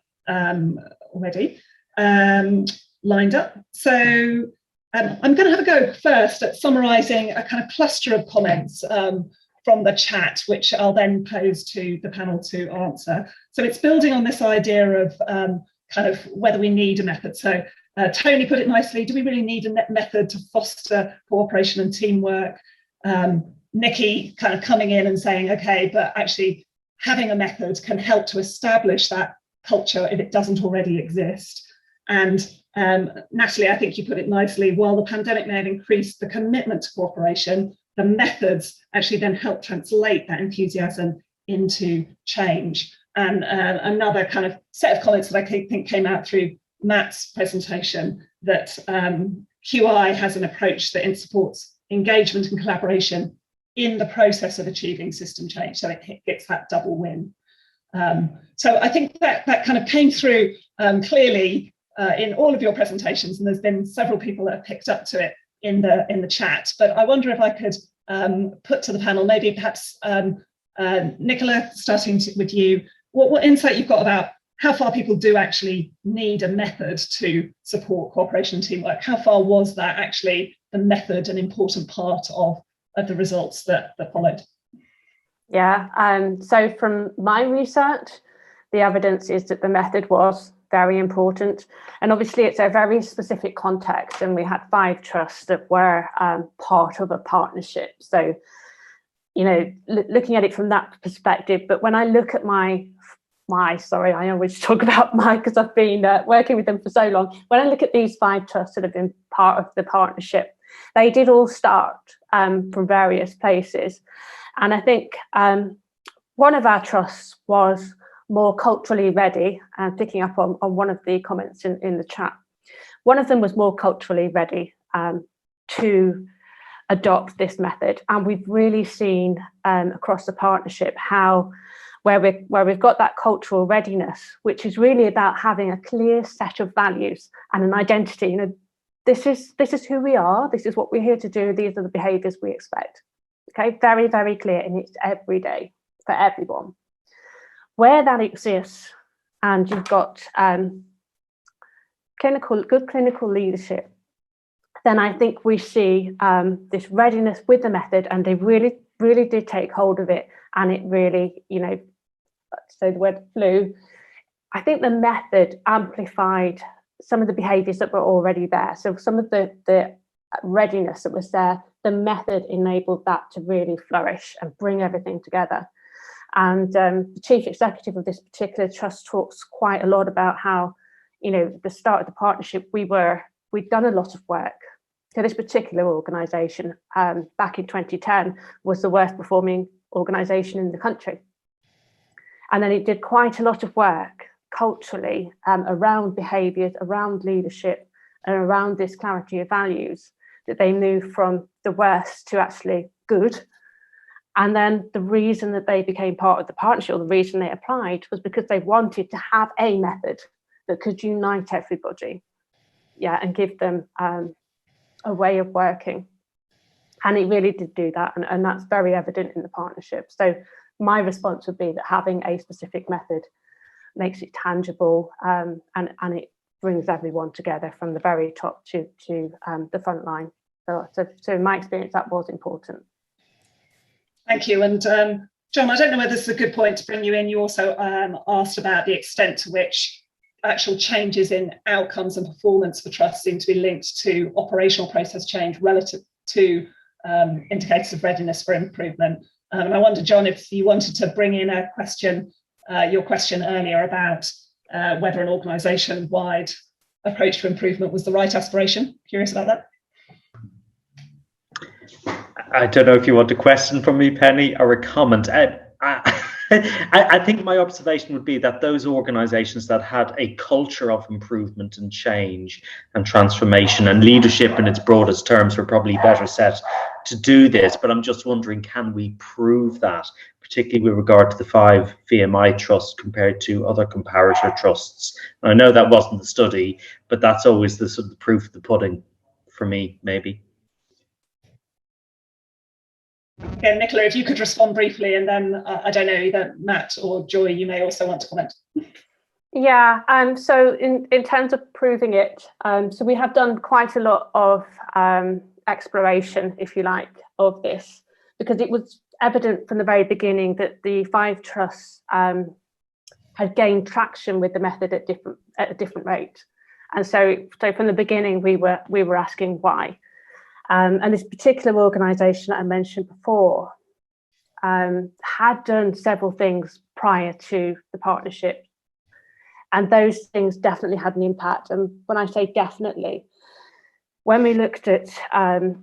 already lined up. So I'm going to have a go first at summarising a kind of cluster of comments from the chat, which I'll then pose to the panel to answer. So it's building on this idea of kind of whether we need a method. So Tony put it nicely, do we really need a method to foster cooperation and teamwork? Nikki kind of coming in and saying, okay, but actually having a method can help to establish that culture if it doesn't already exist. And Natalie, I think you put it nicely, while the pandemic may have increased the commitment to cooperation, the methods actually then help translate that enthusiasm into change. And another kind of set of comments that I think came out through Matt's presentation, that QI has an approach that supports engagement and collaboration in the process of achieving system change, so it gets that double win. So I think that kind of came through clearly in all of your presentations, and there's been several people that have picked up to it in the chat. But I wonder if I could put to the panel, maybe perhaps Nicola, starting with you, what insight you've got about how far people do actually need a method to support cooperation and teamwork. How far was that actually the method an important part of the results that followed? Yeah, so from my research, the evidence is that the method was very important. And obviously it's a very specific context, and we had 5 trusts that were part of a partnership. So, you know, looking at it from that perspective, but when I look at I always talk about my, because I've been working with them for so long. When I look at these 5 trusts that have been part of the partnership, they did all start from various places. And I think one of our trusts was more culturally ready, and picking up on one of the comments in the chat. One of them was more culturally ready to adopt this method. And we've really seen across the partnership how where we've got that cultural readiness, which is really about having a clear set of values and an identity. You know, this is who we are, this is what we're here to do, these are the behaviours we expect. Okay, very, very clear, and it's every day for everyone. Where that exists, and you've got good clinical leadership, then I think we see this readiness with the method, and they really, really did take hold of it, and it really, you know, so the word flew. I think the method amplified some of the behaviours that were already there. So some of the readiness that was there, the method enabled that to really flourish and bring everything together. And the chief executive of this particular trust talks quite a lot about how, you know, at the start of the partnership, we'd done a lot of work. So this particular organisation back in 2010 was the worst performing organisation in the country. And then it did quite a lot of work culturally around behaviours, around leadership, and around this clarity of values, that they moved from the worst to actually good. And then the reason that they became part of the partnership, or the reason they applied, was because they wanted to have a method that could unite everybody, yeah, and give them a way of working. And it really did do that, and that's very evident in the partnership. So my response would be that having a specific method makes it tangible, and it brings everyone together from the very top to the front line. So in my experience, that was important. Thank you. And John, I don't know whether this is a good point to bring you in. You also asked about the extent to which actual changes in outcomes and performance for trusts seem to be linked to operational process change relative to indicators of readiness for improvement. And I wonder, John, if you wanted to bring in a question, your question earlier about whether an organisation-wide approach to improvement was the right aspiration. Curious about that. I don't know if you want a question from me, Penny, or a comment. I think my observation would be that those organizations that had a culture of improvement and change and transformation and leadership in its broadest terms were probably better set to do this. But I'm just wondering, can we prove that, particularly with regard to the 5 VMI trusts compared to other comparator trusts? And I know that wasn't the study, but that's always the sort of the proof of the pudding for me, maybe. Again, Nicola, if you could respond briefly, and then I don't know, either Matt or Joy, you may also want to comment. Yeah, so in terms of proving it, so we have done quite a lot of exploration, if you like, of this, because it was evident from the very beginning that the 5 trusts had gained traction with the method at a different rate. And so from the beginning, we were asking why. And this particular organisation that I mentioned before had done several things prior to the partnership. And those things definitely had an impact. And when I say definitely, when we looked at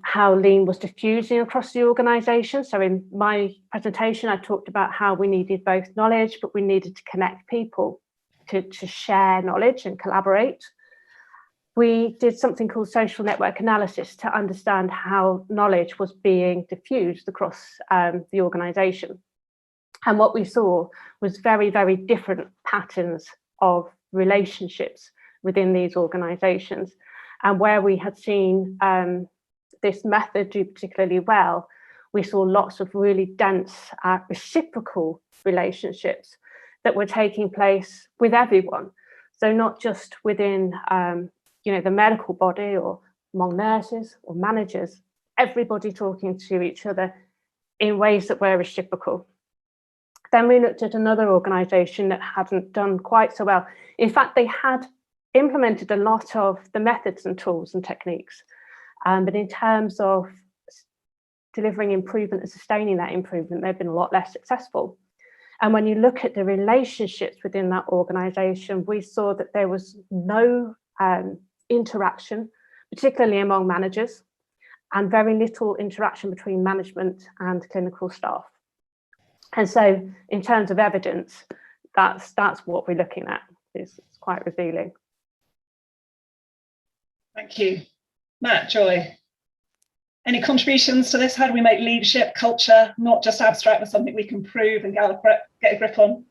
how lean was diffusing across the organisation, so in my presentation, I talked about how we needed both knowledge, but we needed to connect people to share knowledge and collaborate. We did something called social network analysis to understand how knowledge was being diffused across the organisation. And what we saw was very, very different patterns of relationships within these organisations. And where we had seen this method do particularly well, we saw lots of really dense reciprocal relationships that were taking place with everyone. So not just within the medical body or among nurses or managers, everybody talking to each other in ways that were reciprocal. Then we looked at another organisation that hadn't done quite so well. In fact, they had implemented a lot of the methods and tools and techniques, but in terms of delivering improvement and sustaining that improvement, they've been a lot less successful. And when you look at the relationships within that organisation, we saw that there was no interaction, particularly among managers, and very little interaction between management and clinical staff. And so in terms of evidence, that's what we're looking at. It's quite revealing. Thank you. Matt, Joy, any contributions to this? How do we make leadership, culture, not just abstract, but something we can prove and get a grip on?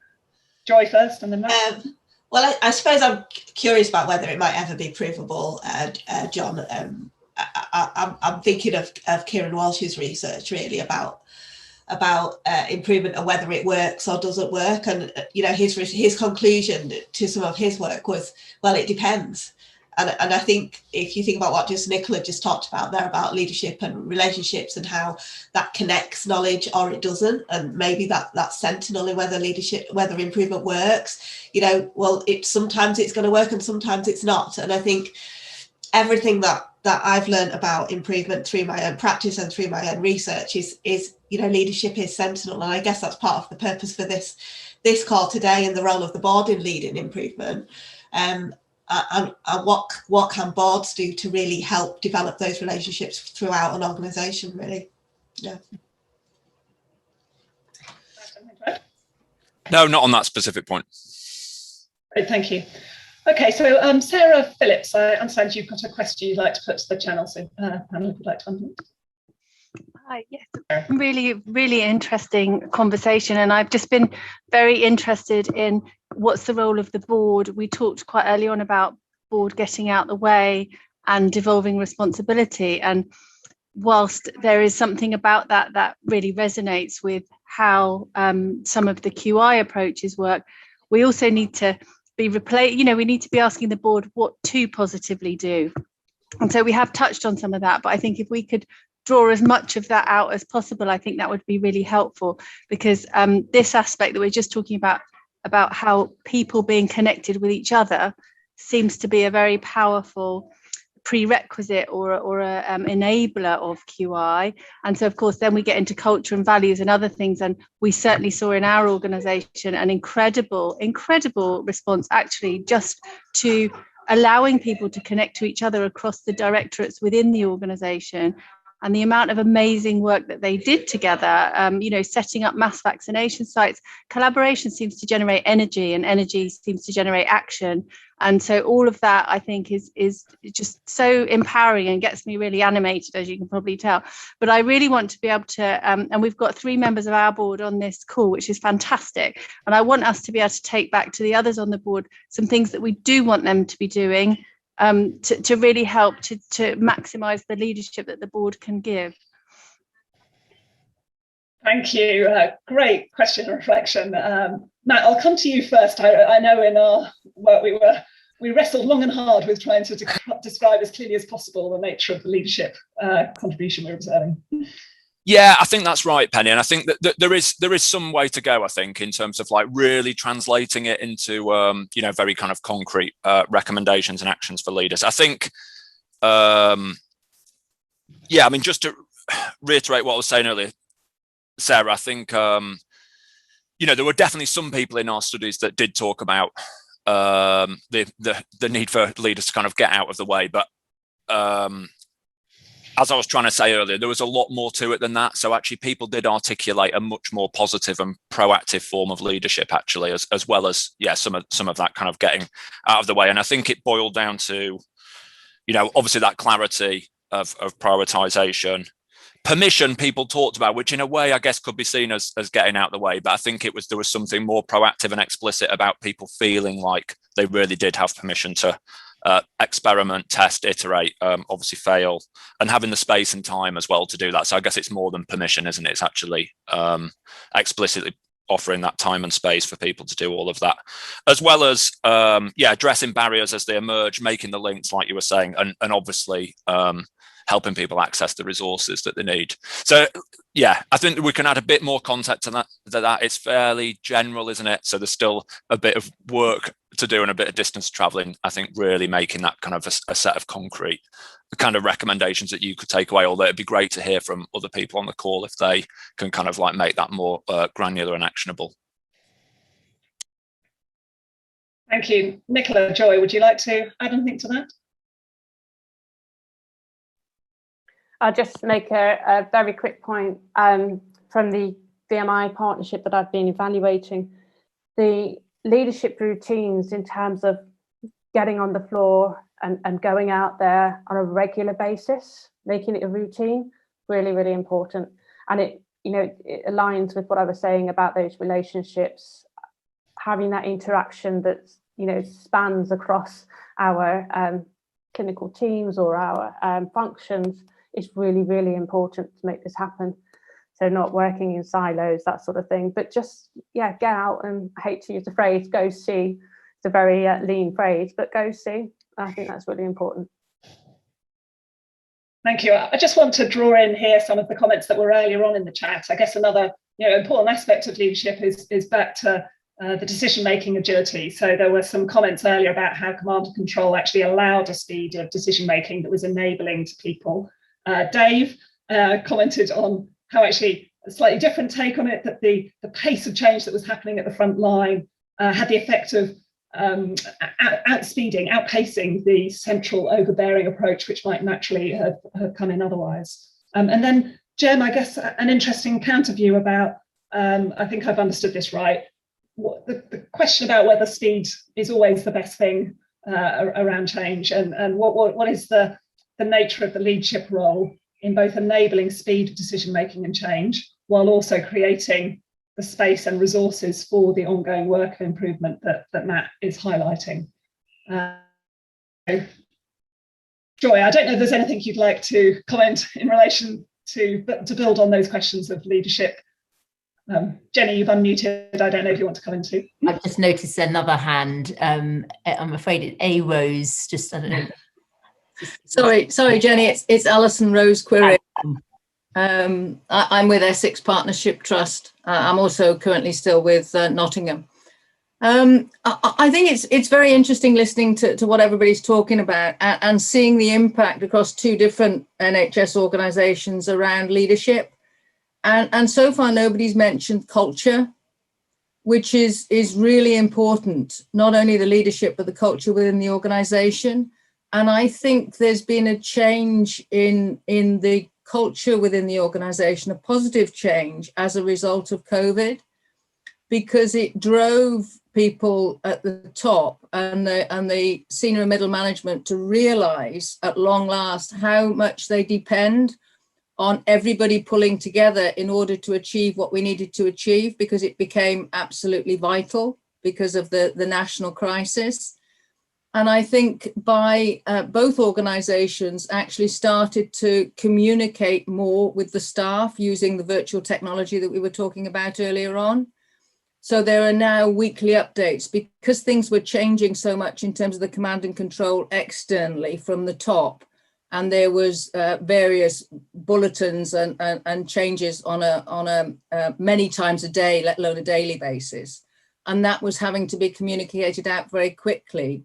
Joy first, and then Matt. Well, I suppose I'm curious about whether it might ever be provable, John. I'm thinking of Kieran Walsh's research really about improvement and whether it works or doesn't work. And his conclusion to some of his work was, well, it depends. And I think if you think about what Nicola just talked about there about leadership and relationships and how that connects knowledge or it doesn't, and maybe that's sentinel in whether improvement works, sometimes it's going to work and sometimes it's not. And I think everything that I've learned about improvement through my own practice and through my own research is leadership is sentinel. And I guess that's part of the purpose for this call today and the role of the board in leading improvement. And what can boards do to really help develop those relationships throughout an organisation, really? Yeah. No, not on that specific point. Great, thank you. Okay, so Sarah Phillips, I understand you've got a question you'd like to put to the channel, so panel, if you'd like to unmute. Hi, yes, really, really interesting conversation, and I've just been very interested in what's the role of the board. We talked quite early on about board getting out the way and devolving responsibility, and whilst there is something about that really resonates with how some of the QI approaches work, we also need to be we need to be asking the board what to positively do. And so we have touched on some of that, but I think if we could draw as much of that out as possible, I think that would be really helpful, because this aspect that we're just talking about how people being connected with each other seems to be a very powerful prerequisite or a enabler of QI. And so of course then we get into culture and values and other things, and we certainly saw in our organisation an incredible response actually just to allowing people to connect to each other across the directorates within the organisation and the amount of amazing work that they did together, setting up mass vaccination sites. Collaboration seems to generate energy, and energy seems to generate action. And so all of that, I think, is just so empowering and gets me really animated, as you can probably tell. But I really want to be able to, and we've got 3 members of our board on this call, which is fantastic. And I want us to be able to take back to the others on the board some things that we do want them to be doing, to really help to maximise the leadership that the board can give. Thank you. Great question and reflection. Matt, I'll come to you first. I know in our work we wrestled long and hard with trying to describe as clearly as possible the nature of the leadership contribution we're observing. Yeah, I think that's right, Penny, and I think that there is some way to go. I think in terms of like really translating it into very kind of concrete recommendations and actions for leaders. I think, just to reiterate what I was saying earlier, Sarah, I think there were definitely some people in our studies that did talk about the need for leaders to kind of get out of the way, but as I was trying to say earlier, there was a lot more to it than that. So actually people did articulate a much more positive and proactive form of leadership, actually, as well as, some of that kind of getting out of the way. And I think it boiled down to, obviously that clarity of prioritization. Permission people talked about, which in a way I guess could be seen as getting out of the way, but I think there was something more proactive and explicit about people feeling like they really did have permission to experiment, test, iterate, obviously fail, and having the space and time as well to do that. So I guess it's more than permission, isn't it? It's actually explicitly offering that time and space for people to do all of that, as well as addressing barriers as they emerge, making the links like you were saying, and obviously helping people access the resources that they need. So I think we can add a bit more context to that. It's fairly general, isn't it? So there's still a bit of work to do and a bit of distance traveling. I think really making that kind of a set of concrete kind of recommendations that you could take away, although it'd be great to hear from other people on the call if they can kind of like make that more granular and actionable. Thank you. Nicola, Joy, would you like to add anything to that? I'll just make a very quick point from the VMI partnership that I've been evaluating. The leadership routines in terms of getting on the floor and going out there on a regular basis, making it a routine, really, really important. And it aligns with what I was saying about those relationships, having that interaction that spans across our clinical teams or our functions is really, really important to make this happen. So not working in silos, that sort of thing, but just, get out and, I hate to use the phrase, go see. It's a very lean phrase, but go see. I think that's really important. Thank you. I just want to draw in here some of the comments that were earlier on in the chat. I guess another important aspect of leadership is back to the decision-making agility. So there were some comments earlier about how command and control actually allowed a speed of decision-making that was enabling to people. Dave commented on how actually a slightly different take on it, that the pace of change that was happening at the front line had the effect of outpacing the central overbearing approach, which might naturally have come in otherwise. And then, Jem, I guess an interesting counter view about, I think I've understood this right, the question about whether speed is always the best thing around change, and what is the nature of the leadership role in both enabling speed of decision making and change, while also creating the space and resources for the ongoing work of improvement that Matt is highlighting. Joy, I don't know if there's anything you'd like to comment in relation to build on those questions of leadership. Jenny, you've unmuted. I don't know if you want to come into. I've just noticed another hand. I'm afraid it A Rose. Just I don't know. Sorry, Jenny. It's Alison Rose Query. I'm with Essex Partnership Trust. I'm also currently still with Nottingham. I think it's very interesting listening to what everybody's talking about and seeing the impact across 2 different NHS organisations around leadership. And so far, nobody's mentioned culture, which is really important, not only the leadership, but the culture within the organisation. And I think there's been a change in the culture within the organization, a positive change as a result of COVID, because it drove people at the top and the senior and middle management to realize at long last how much they depend on everybody pulling together in order to achieve what we needed to achieve, because it became absolutely vital because of the national crisis. And I think by both organizations actually started to communicate more with the staff using the virtual technology that we were talking about earlier on. So there are now weekly updates because things were changing so much in terms of the command and control externally from the top. And there was various bulletins and changes on a many times a day, let alone a daily basis. And that was having to be communicated out very quickly.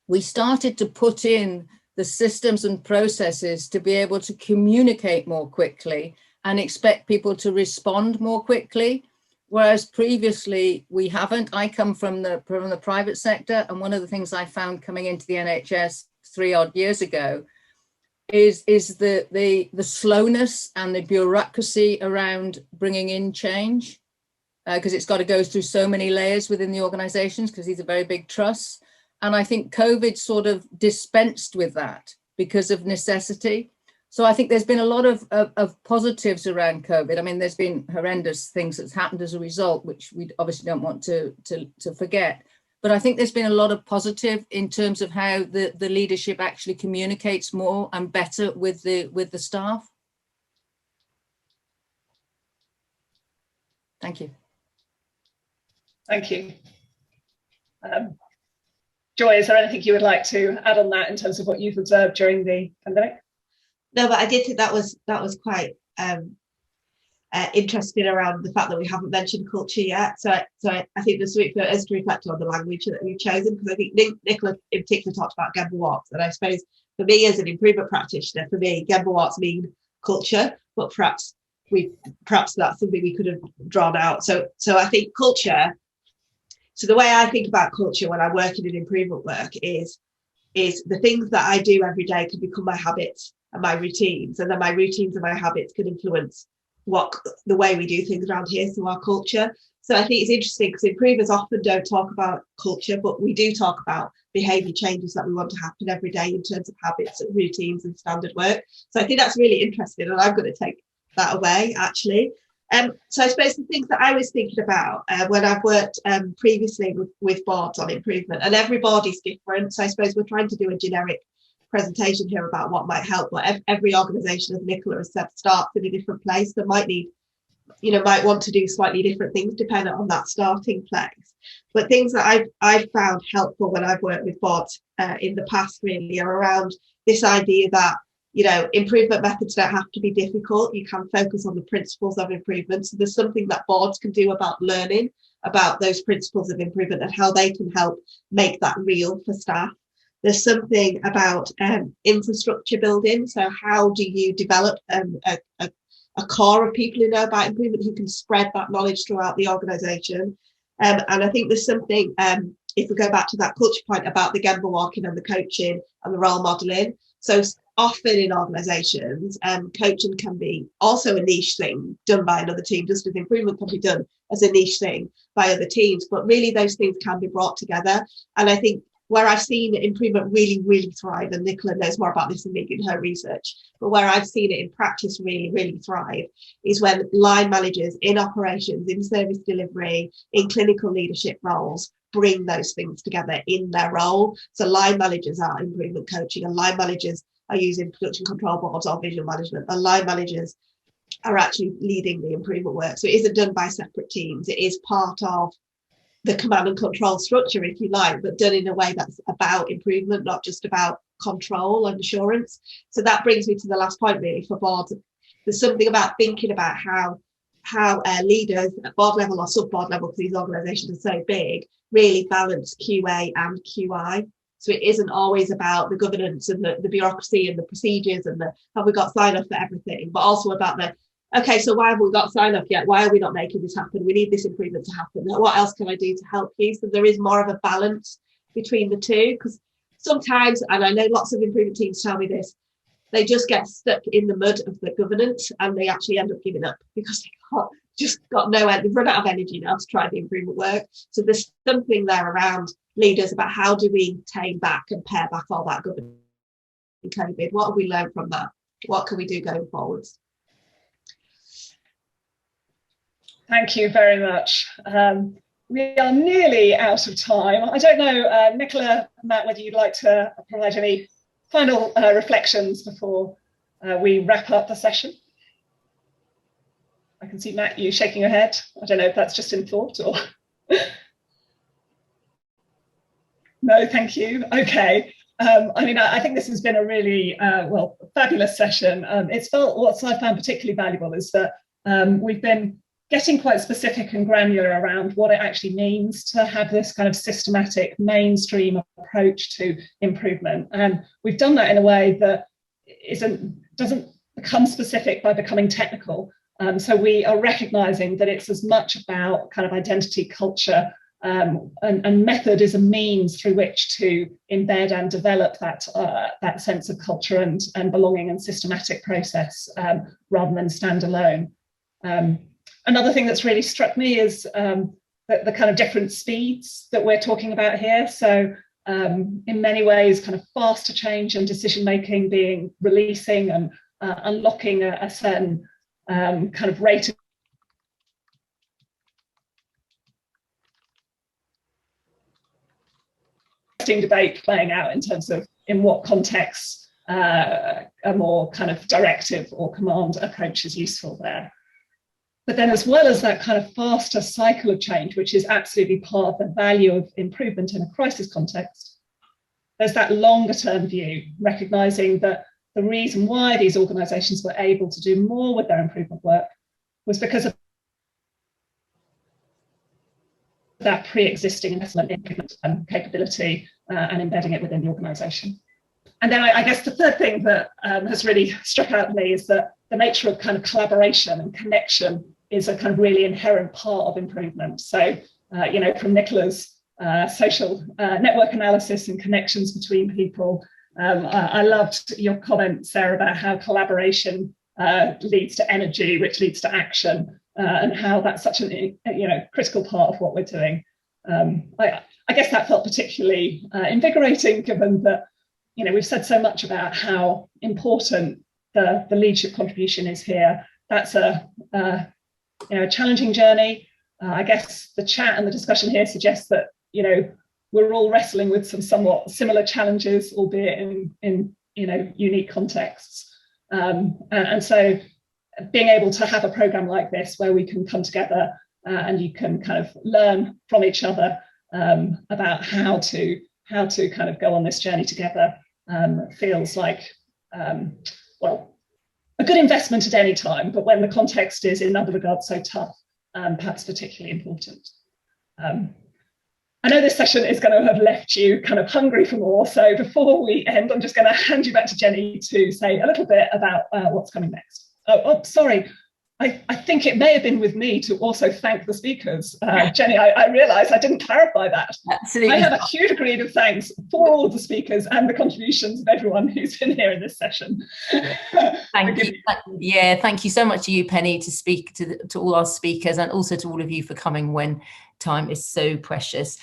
We started to put in the systems and processes to be able to communicate more quickly and expect people to respond more quickly. Whereas previously we haven't. I come from the private sector, and one of the things I found coming into the NHS 3 odd years ago is the slowness and the bureaucracy around bringing in change, because it's got to go through so many layers within the organizations, because these are very big trusts. And I think COVID sort of dispensed with that because of necessity. So I think there's been a lot of positives around COVID. I mean, there's been horrendous things that's happened as a result, which we obviously don't want to forget. But I think there's been a lot of positive in terms of how the leadership actually communicates more and better with the staff. Thank you. Thank you. Joy, is there anything you would like to add on that in terms of what you've observed during the pandemic? No, but I did think that was quite interesting around the fact that we haven't mentioned culture yet. So I think there's something for us to reflect on the language that we've chosen, because I think Nicola in particular talked about Gemba walks, and I suppose for me as an improvement practitioner, for me Gemba walks mean culture, but perhaps that's something we could have drawn out. So I think culture. So the way I think about culture when I'm working in improvement work is the things that I do every day can become my habits and my routines, and then my routines and my habits can influence the way we do things around here, so our culture. So I think it's interesting because improvers often don't talk about culture, but we do talk about behaviour changes that we want to happen every day in terms of habits and routines and standard work. So I think that's really interesting, and I'm going to take that away actually. So I suppose the things that I was thinking about when I've worked previously with boards on improvement, and every board is different. So I suppose we're trying to do a generic presentation here about what might help, but every organisation, as Nicola has said, starts in a different place. They might want to do slightly different things depending on that starting place. But things that I've found helpful when I've worked with boards in the past really are around this idea that improvement methods don't have to be difficult. You can focus on the principles of improvement. So there's something that boards can do about learning about those principles of improvement and how they can help make that real for staff. There's something about infrastructure building. So how do you develop a core of people who know about improvement, who can spread that knowledge throughout the organisation? And I think there's something, if we go back to that culture point about the Gemba walking and the coaching and the role modelling. So often in organisations, coaching can be also a niche thing done by another team, just as improvement can be done as a niche thing by other teams. But really those things can be brought together. And I think where I've seen improvement really, really thrive, and Nicola knows more about this than me in her research, but where I've seen it in practice really, really thrive is when line managers in operations, in service delivery, in clinical leadership roles bring those things together in their role. So line managers are improvement coaching, and line managers are using production control boards or visual management, and line managers are actually leading the improvement work. So it isn't done by separate teams. It is part of the command and control structure, if you like, but done in a way that's about improvement, not just about control and assurance. So that brings me to the last point really for boards. There's something about thinking about how leaders at board level or sub-board level, because these organisations are so big, really balance QA and QI. So it isn't always about the governance and the bureaucracy and the procedures and have we got sign off for everything, but also about okay, so why have we got sign off yet? Why are we not making this happen? We need this improvement to happen. What else can I do to help you? So there is more of a balance between the two, because sometimes, and I know lots of improvement teams tell me this, they just get stuck in the mud of the governance, and they actually end up giving up because they've run out of energy now to try the improvement work. So there's something there around leaders about how do we tame back and pare back all that governance in COVID? What have we learned from that? What can we do going forwards? Thank you very much. We are nearly out of time. I don't know, Nicola, Matt, whether you'd like to provide any final reflections before we wrap up the session. I can see, Matt, you shaking your head. I don't know if that's just in thought or... No, thank you. Okay. I think this has been a really, fabulous session. What I found particularly valuable is that we've been getting quite specific and granular around what it actually means to have this kind of systematic mainstream approach to improvement. And we've done that in a way that doesn't become specific by becoming technical. So we are recognizing that it's as much about kind of identity, culture, and method is a means through which to embed and develop that sense of culture and belonging and systematic process rather than stand alone. Another thing that's really struck me is the kind of different speeds that we're talking about here. So in many ways, kind of faster change and decision making being releasing and unlocking a certain kind of rate of debate playing out in terms of in what contexts a more kind of directive or command approach is useful there. But then as well as that kind of faster cycle of change, which is absolutely part of the value of improvement in a crisis context, there's that longer term view, recognizing that the reason why these organizations were able to do more with their improvement work was because of that pre-existing investment in improvement capability and embedding it within the organization. And then I guess the third thing that has really struck out to me is that the nature of kind of collaboration and connection is a kind of really inherent part of improvement. So, from Nicola's social network analysis and connections between people, I loved your comment, Sarah, about how collaboration leads to energy, which leads to action, and how that's such a critical part of what we're doing. I guess that felt particularly invigorating, given that we've said so much about how important the leadership contribution is here. That's a challenging journey. I guess the chat and the discussion here suggests that we're all wrestling with some somewhat similar challenges, albeit in unique contexts. And so being able to have a program like this where we can come together and you can kind of learn from each other about how to kind of go on this journey together feels like a good investment at any time, but when the context is in other regards so tough, perhaps particularly important. I know this session is going to have left you kind of hungry for more, so before we end, I'm just going to hand you back to Jenny to say a little bit about what's coming next. Oh, sorry. I think it may have been with me to also thank the speakers. Jenny, I realised I didn't clarify that. Absolutely. I have a huge degree of thanks for all of the speakers and the contributions of everyone who's been here in this session. Thank you. Yeah, thank you so much to you, Penny, to speak to all our speakers, and also to all of you for coming when time is so precious.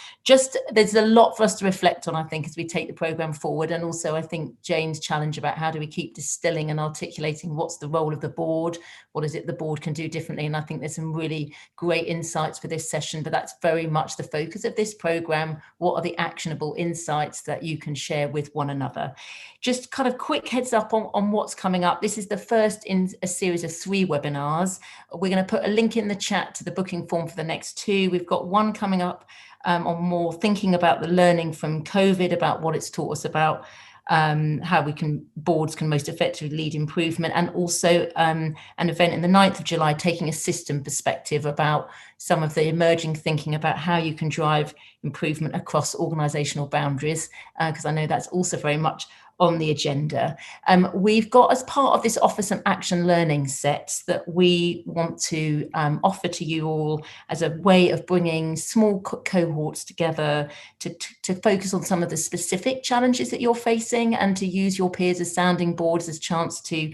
There's a lot for us to reflect on, I think, as we take the programme forward, and also I think Jane's challenge about how do we keep distilling and articulating what's the role of the board, what is it the board can do differently, and I think there's some really great insights for this session, but that's very much the focus of this programme. What are the actionable insights that you can share with one another? Just kind of quick heads up on what's coming up. This is the first in a series of 3 webinars. We're going to put a link in the chat to the booking form for the next 2. We've got one coming up on more thinking about the learning from COVID, about what it's taught us about how boards can most effectively lead improvement, and also an event in the 9th of July taking a system perspective about some of the emerging thinking about how you can drive improvement across organisational boundaries, because I know that's also very much on the agenda. We've got, as part of this, offer some action learning sets that we want to offer to you all as a way of bringing small cohorts together to focus on some of the specific challenges that you're facing, and to use your peers as sounding boards, as a chance to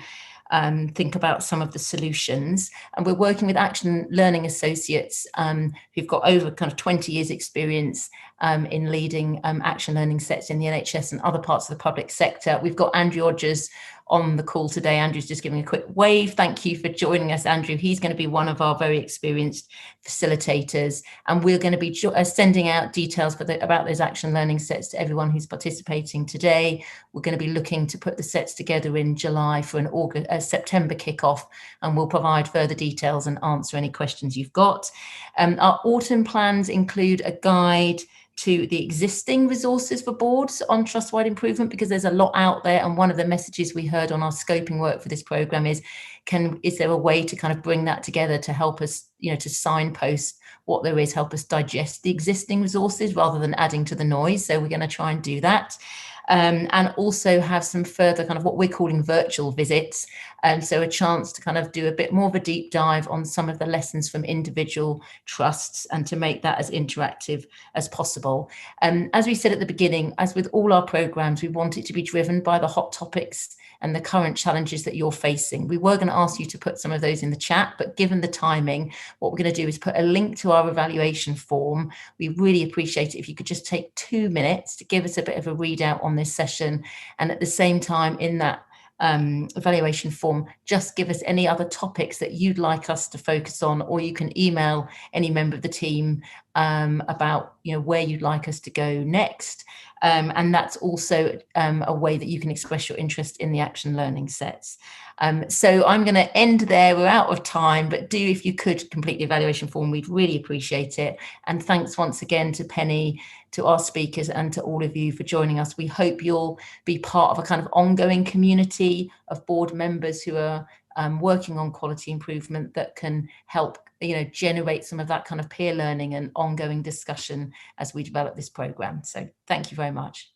think about some of the solutions. And we're working with action learning associates who've got over kind of 20 years experience in leading action learning sets in the NHS and other parts of the public sector. We've got Andrew Odgers on the call today. Andrew's just giving a quick wave. Thank you for joining us, Andrew. He's going to be one of our very experienced facilitators, and we're going to be sending out details about those action learning sets to everyone who's participating today. We're going to be looking to put the sets together in July for a September kickoff, and we'll provide further details and answer any questions you've got. Our autumn plans include a guide to the existing resources for boards on trust-wide improvement, because there's a lot out there. And one of the messages we heard on our scoping work for this programme is there a way to kind of bring that together to help us, to signpost what there is, help us digest the existing resources rather than adding to the noise. So we're going to try and do that. And also have some further kind of what we're calling virtual visits. And so a chance to kind of do a bit more of a deep dive on some of the lessons from individual trusts, and to make that as interactive as possible. As we said at the beginning, as with all our programs, we want it to be driven by the hot topics and the current challenges that you're facing. We were going to ask you to put some of those in the chat, but given the timing, what we're going to do is put a link to our evaluation form. We really appreciate it if you could just take 2 minutes to give us a bit of a readout on this session, and at the same time in that evaluation form, just give us any other topics that you'd like us to focus on, or you can email any member of the team about where you'd like us to go next. And that's also a way that you can express your interest in the action learning sets. So I'm going to end there. We're out of time, but do, if you could, complete the evaluation form, we'd really appreciate it. And thanks once again to Penny, to our speakers, and to all of you for joining us. We hope you'll be part of a kind of ongoing community of board members who are working on quality improvement that can help generate some of that kind of peer learning and ongoing discussion as we develop this programme. So thank you very much.